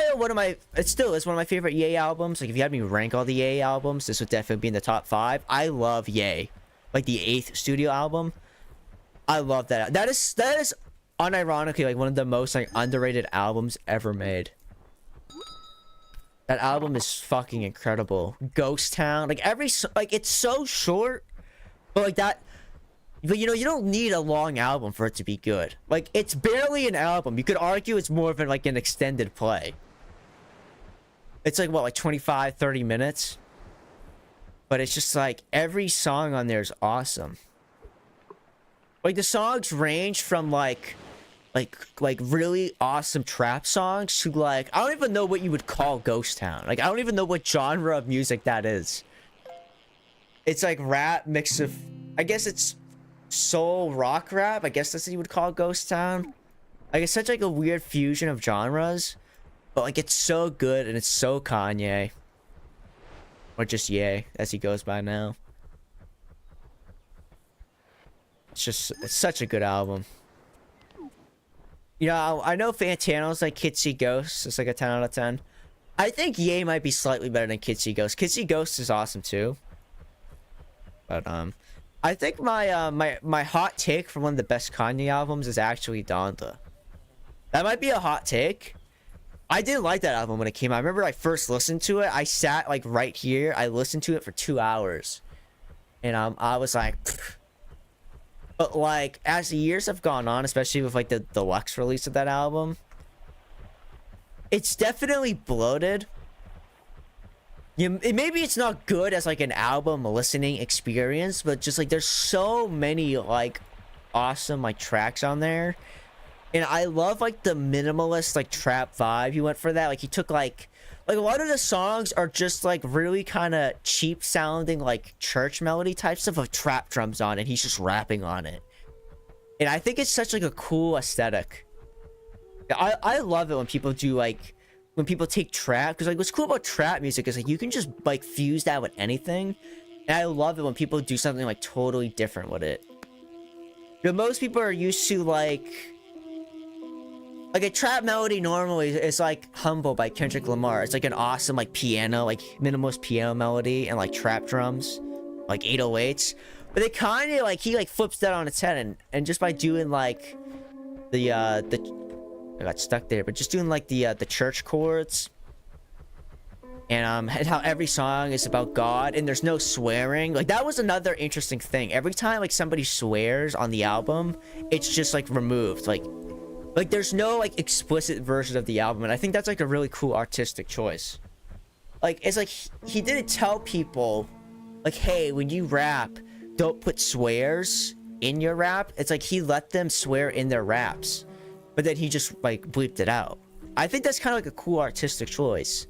Speaker 1: it still is one of my favorite Ye albums. Like if you had me rank all the Ye albums, this would definitely be in the top 5. I love Ye, like the 8th studio album. I love that. That is unironically like one of the most like underrated albums ever made. That album is fucking incredible. Ghost Town, like it's so short, but like that. But you know, you don't need a long album for it to be good. Like, it's barely an album. You could argue it's more of like an extended play. It's like, what, like 25, 30 minutes? But it's just like, every song on there is awesome. Like, the songs range from like really awesome trap songs to like, I don't even know what you would call Ghost Town. Like, I don't even know what genre of music that is. It's like rap mix of, I guess it's soul rock rap. I guess that's what you would call Ghost Town. Like it's such like a weird fusion of genres, but like it's so good and it's so Kanye, or just Ye as he goes by now. It's such a good album. You know, I know Fantano's like Kids See Ghosts. It's like a 10 out of 10. I think Ye might be slightly better than Kids See Ghosts. Kids See Ghosts is awesome too. But I think my hot take for one of the best Kanye albums is actually Donda. That might be a hot take. I didn't like that album when it came out. I remember I first listened to it. I sat like right here. I listened to it for 2 hours. And I was like, pfft. But like as the years have gone on, especially with like the deluxe release of that album, it's definitely bloated. Maybe it's not good as like an album listening experience, but just like there's so many like awesome like tracks on there, and I love like the minimalist like trap vibe he went for. That like he took like a lot of the songs are just like really kind of cheap sounding like church melody type stuff with trap drums on it, and he's just rapping on it, and I think it's such like a cool aesthetic. I love it when people do like when people take trap, because like what's cool about trap music is like you can just like fuse that with anything, and I love it when people do something like totally different with it. You know, most people are used to like a trap melody normally is like Humble by Kendrick Lamar. It's like an awesome like piano, like minimalist piano melody and like trap drums, like 808s. But they kind of like he like flips that on its head, and just by doing like the I got stuck there, but just doing like the church chords, and how every song is about God and there's no swearing. Like that was another interesting thing. Every time like somebody swears on the album, it's just like removed. Like there's no like explicit version of the album, and I think that's like a really cool artistic choice. Like it's like he didn't tell people like, hey, when you rap, don't put swears in your rap. It's like he let them swear in their raps, but then he just like bleeped it out. I think that's kind of like a cool artistic choice,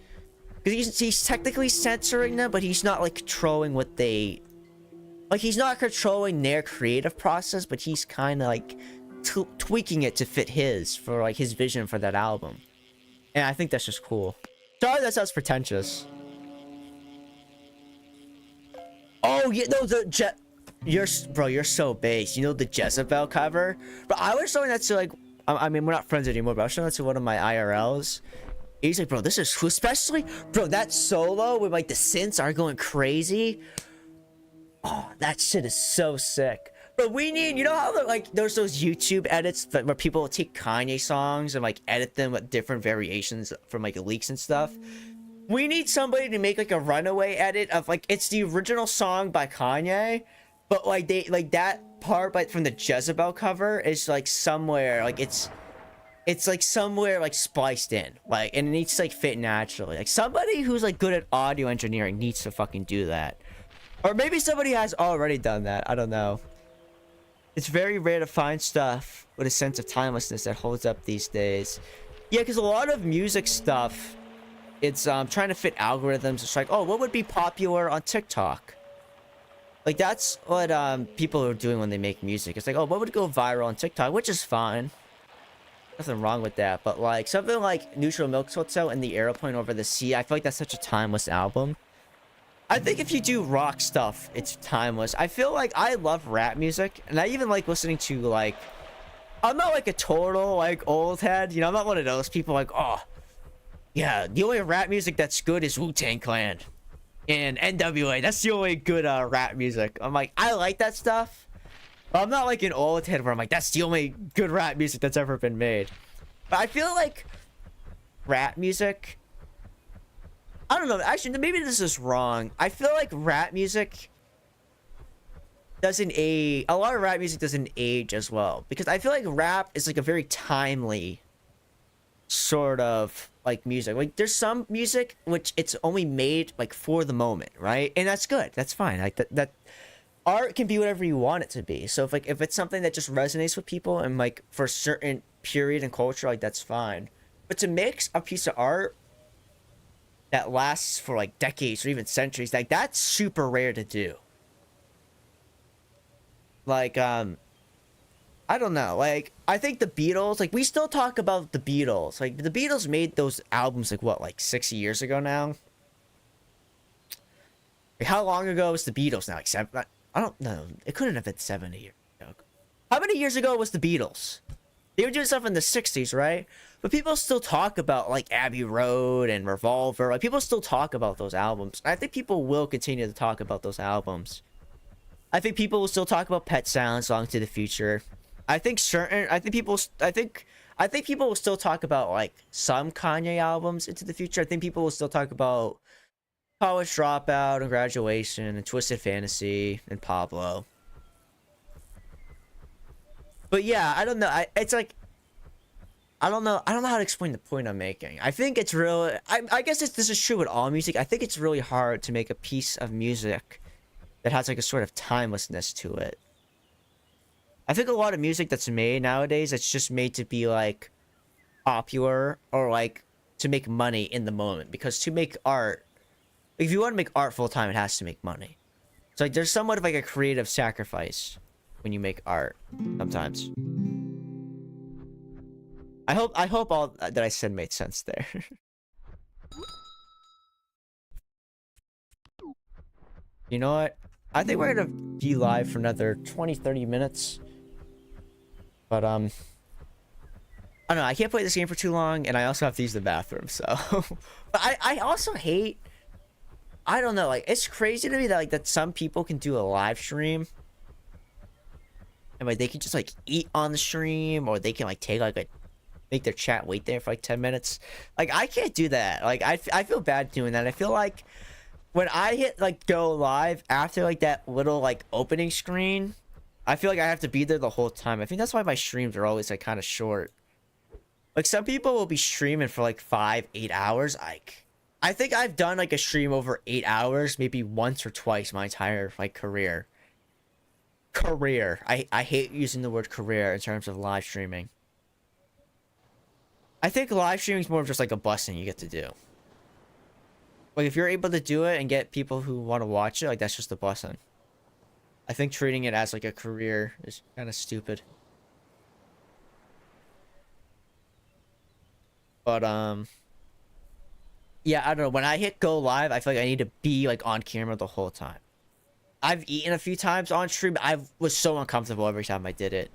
Speaker 1: because he's technically censoring them, but he's not like controlling what they like. He's not controlling their creative process, but he's kind of like tweaking it to fit his for like his vision for that album, and I think that's just cool. Sorry, that sounds pretentious. Oh yeah, no, you're so base. You know the Jezebel cover, but I was showing that to like. I mean, we're not friends anymore, but I was showing that to one of my IRLs. He's like, bro, this is cool. Especially, bro, that solo with like the synths are going crazy. Oh, that shit is so sick. But we need, you know how like there's those YouTube edits where people take Kanye songs and like edit them with different variations from like leaks and stuff. We need somebody to make like a runaway edit of like it's the original song by Kanye, but like they like that part but from the Jezebel cover is like somewhere like it's like somewhere like spliced in, like, and it needs to like fit naturally. Like somebody who's like good at audio engineering needs to fucking do that, or maybe somebody has already done that. I don't know. It's very rare to find stuff with a sense of timelessness that holds up these days. Yeah, because a lot of music stuff, it's trying to fit algorithms. It's like, oh, what would be popular on TikTok? Like that's what people are doing when they make music. It's like, oh, what would go viral on TikTok, which is fine. Nothing wrong with that. But like something like Neutral Milk Hotel and The Aeroplane Over the Sea, I feel like that's such a timeless album. I think if you do rock stuff, it's timeless. I feel like I love rap music, and I even like listening to, like, I'm not like a total like old head, you know. I'm not one of those people like, oh yeah, the only rap music that's good is Wu-Tang Clan and NWA. That's the only good rap music. I'm like, I like that stuff, but I'm not like an old head where I'm like, that's the only good rap music that's ever been made. But I feel like rap music, I don't know, actually maybe this is wrong. I feel like rap music doesn't age. A lot of rap music doesn't age as well, because I feel like rap is like a very timely sort of like music. Like there's some music which it's only made like for the moment, right? And that's good, that's fine. Like that art can be whatever you want it to be. So if it's something that just resonates with people and like for a certain period and culture, like that's fine. But to mix a piece of art that lasts for like decades or even centuries, like that's super rare to do. Like I don't know, like I think the Beatles, like we still talk about the Beatles. Like the Beatles made those albums like what, like 6 years ago now? Like how long ago was the Beatles now? Like seven, I don't know, it couldn't have been 70 years ago. How many years ago was the Beatles? They were doing stuff in the 60s, right? But people still talk about like Abbey Road and Revolver. Like people still talk about those albums. I think people will continue to talk about those albums. I think people will still talk about Pet Sounds long to the future. I think people will still talk about like some Kanye albums into the future. I think people will still talk about College Dropout and Graduation and Twisted Fantasy and Pablo. But yeah, I don't know. It's like, I don't know how to explain the point I'm making. I think it's really, I guess this is true with all music. I think it's really hard to make a piece of music that has like a sort of timelessness to it. I think a lot of music that's made nowadays, it's just made to be like popular or like to make money in the moment. Because to make art, if you want to make art full time, it has to make money. So like there's somewhat of like a creative sacrifice when you make art sometimes. I hope all that I said made sense there. You know what? I think we're gonna be live for another 20-30 minutes. But I don't know, I can't play this game for too long, and I also have to use the bathroom, so but I also hate, I don't know, like it's crazy to me that like that some people can do a live stream and like they can just like eat on the stream, or they can like take like make their chat wait there for like 10 minutes. Like I can't do that. Like I feel bad doing that. I feel like when I hit like go live after like that little like opening screen, I feel like I have to be there the whole time. I think that's why my streams are always like kind of short. Like some people will be streaming for like 5-8 hours. I think I've done like a stream over 8 hours maybe once or twice my entire like career. I hate using the word career in terms of live streaming. I think live streaming is more of just like a blessing you get to do. Like if you're able to do it and get people who want to watch it, like that's just a blessing. I think treating it as like a career is kind of stupid. But yeah, I don't know. When I hit go live, I feel like I need to be like on camera the whole time. I've eaten a few times on stream. I was so uncomfortable every time I did it.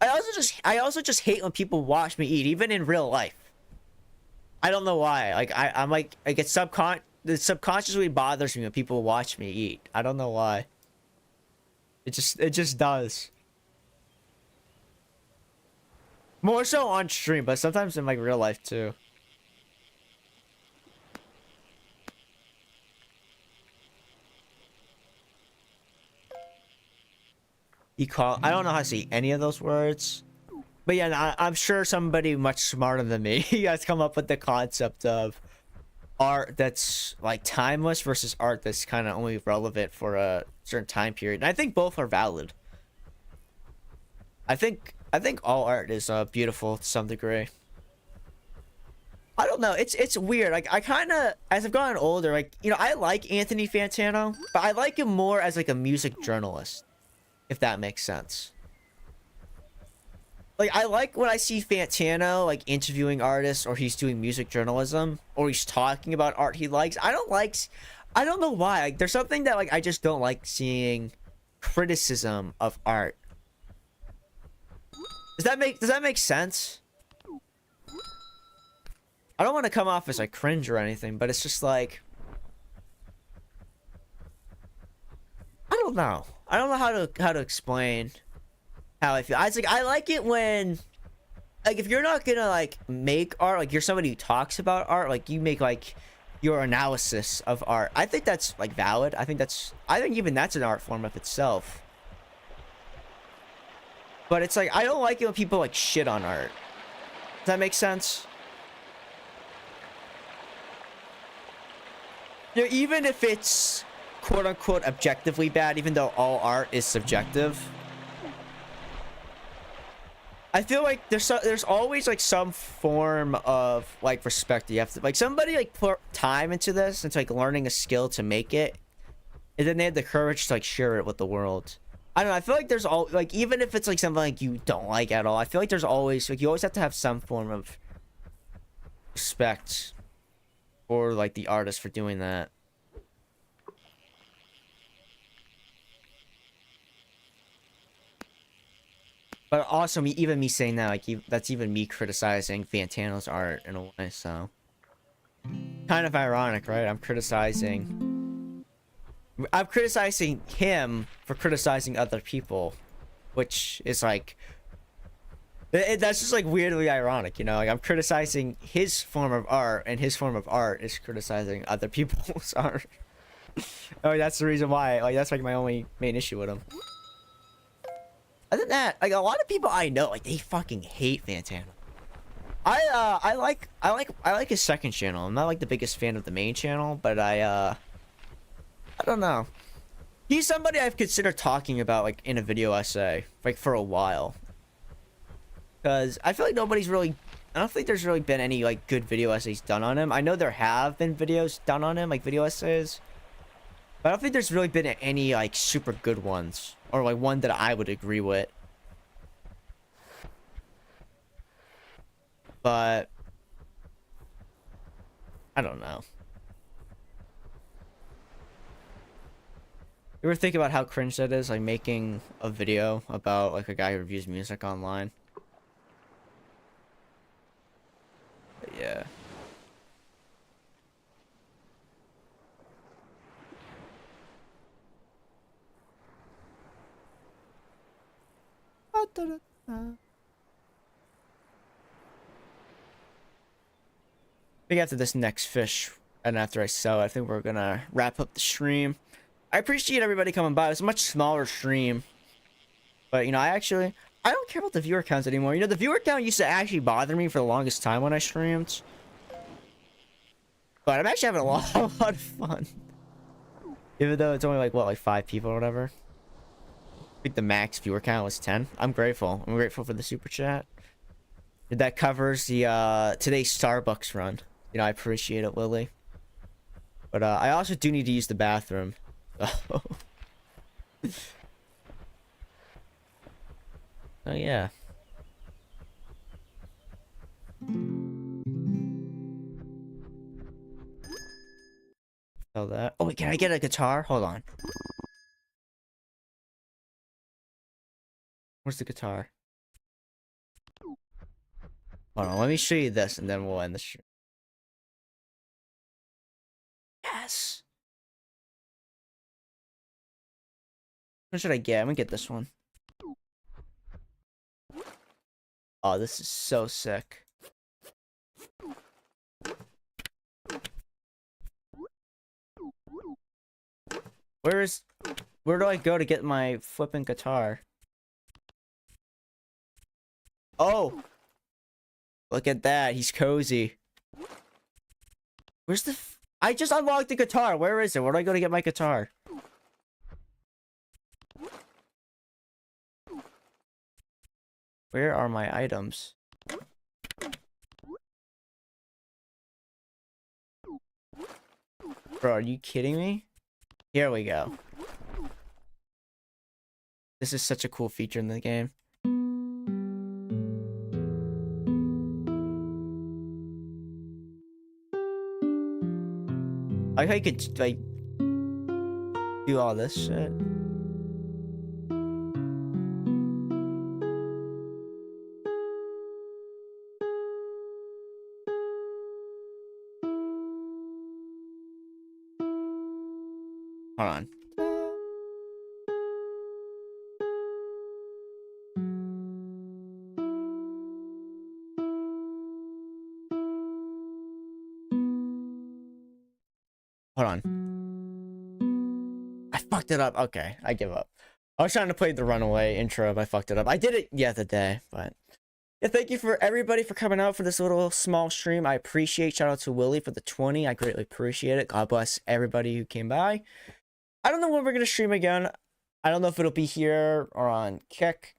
Speaker 1: I also just hate when people watch me eat, even in real life. I don't know why. Like I'm like it subconsciously bothers me when people watch me eat. I don't know why. It just does. More so on stream, but sometimes in like real life too. I don't know how to say any of those words. But yeah, I'm sure somebody much smarter than me has come up with the concept of art that's like timeless versus art that's kind of only relevant for a certain time period. And I think both are valid. I think all art is beautiful to some degree. I don't know. It's weird. Like I kind of, as I've gotten older, like, you know, I like Anthony Fantano, but I like him more as like a music journalist, if that makes sense. Like, I like when I see Fantano, like, interviewing artists, or he's doing music journalism, or he's talking about art he likes. I don't know why. Like, there's something that, like, I just don't like seeing criticism of art. Does that make sense? I don't want to come off as, like, cringe or anything, but it's just, like... I don't know. I don't know how to explain how I feel. I like it when, like, if you're not gonna like make art, like you're somebody who talks about art, like you make like your analysis of art. I think that's like valid. I think even that's an art form of itself. But it's like I don't like it when people like shit on art. Does that make sense? You know, even if it's quote unquote objectively bad, even though all art is subjective. I feel like there's always like some form of like respect. You have to like somebody like put time into this, into like learning a skill to make it, and then they have the courage to like share it with the world. I don't know. I feel like there's all like even if it's like something like you don't like at all, I feel like there's always like you always have to have some form of respect for like the artist for doing that. But also, even me saying that, like, that's even me criticizing Fantano's art in a way, so... Kind of ironic, right? I'm criticizing him for criticizing other people. Which is, like... that's just, like, weirdly ironic, you know? Like, I'm criticizing his form of art, and his form of art is criticizing other people's art. Oh, that's the reason why. Like, that's, like, my only main issue with him. Other than that, like a lot of people I know, like they fucking hate Fantano. I like his second channel. I'm not like the biggest fan of the main channel, but I don't know. He's somebody I've considered talking about like in a video essay, like for a while. Cause I feel like I don't think there's really been any like good video essays done on him. I know there have been videos done on him, like video essays. But I don't think there's really been any like super good ones. Or like one that I would agree with. But I don't know. You ever think about how cringe that is, like making a video about like a guy who reviews music online? But yeah. I think after this next fish and after I sell, I think we're gonna wrap up the stream. I appreciate everybody coming by. It's a much smaller stream, but you know, I don't care about the viewer counts anymore. You know, the viewer count used to actually bother me for the longest time when I streamed, but I'm actually having a lot of fun, even though it's only like what, like 5 people or whatever. I think the max viewer count was 10. I'm grateful. I'm grateful for the super chat. That covers the today's Starbucks run. You know, I appreciate it, Lily. But I also do need to use the bathroom. Oh yeah. Sell that. Oh wait, can I get a guitar? Hold on. Where's the guitar? Hold on, let me show you this and then we'll end the stream. Yes. What should I get? I'm gonna get this one. Oh, this is so sick. Where do I go to get my flipping guitar? Oh! Look at that, he's cozy. Where's the I just unlocked the guitar. Where is it? Where do I go to get my guitar? Where are my items? Bro, are you kidding me? Here we go. This is such a cool feature in the game. Like how you could like do all this shit. Hold on. Hold on. I fucked it up. Okay, I give up. I was trying to play the runaway intro, but I fucked it up. I did it the other day, but yeah, thank you for everybody for coming out for this little small stream. I appreciate. Shout out to Willie for the 20. I greatly appreciate it. God bless everybody who came by. I don't know when we're gonna stream again. I don't know if it'll be here or on Kick.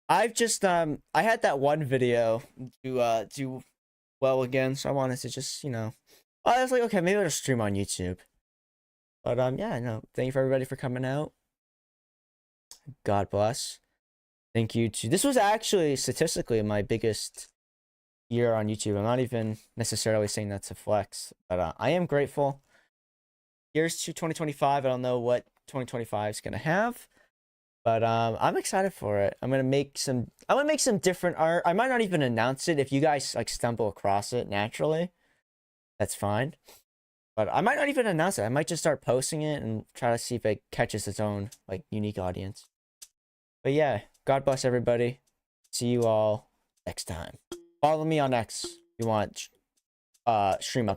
Speaker 1: I've just I had that one video do well again, so I wanted to just, you know, I was like, okay, maybe I'll just stream on YouTube. But yeah, no, thank you for everybody for coming out. God bless. Thank you to, this was actually statistically my biggest year on YouTube. I'm not even necessarily saying that's a flex, but I am grateful. Here's to 2025. I don't know what 2025 is gonna have, but I'm excited for it. I'm gonna make some different art. I might not even announce it. If you guys like stumble across it naturally, that's fine. But I might not even announce it. I might just start posting it and try to see if it catches its own like unique audience. But yeah, God bless everybody. See you all next time. Follow me on X if you want stream updates.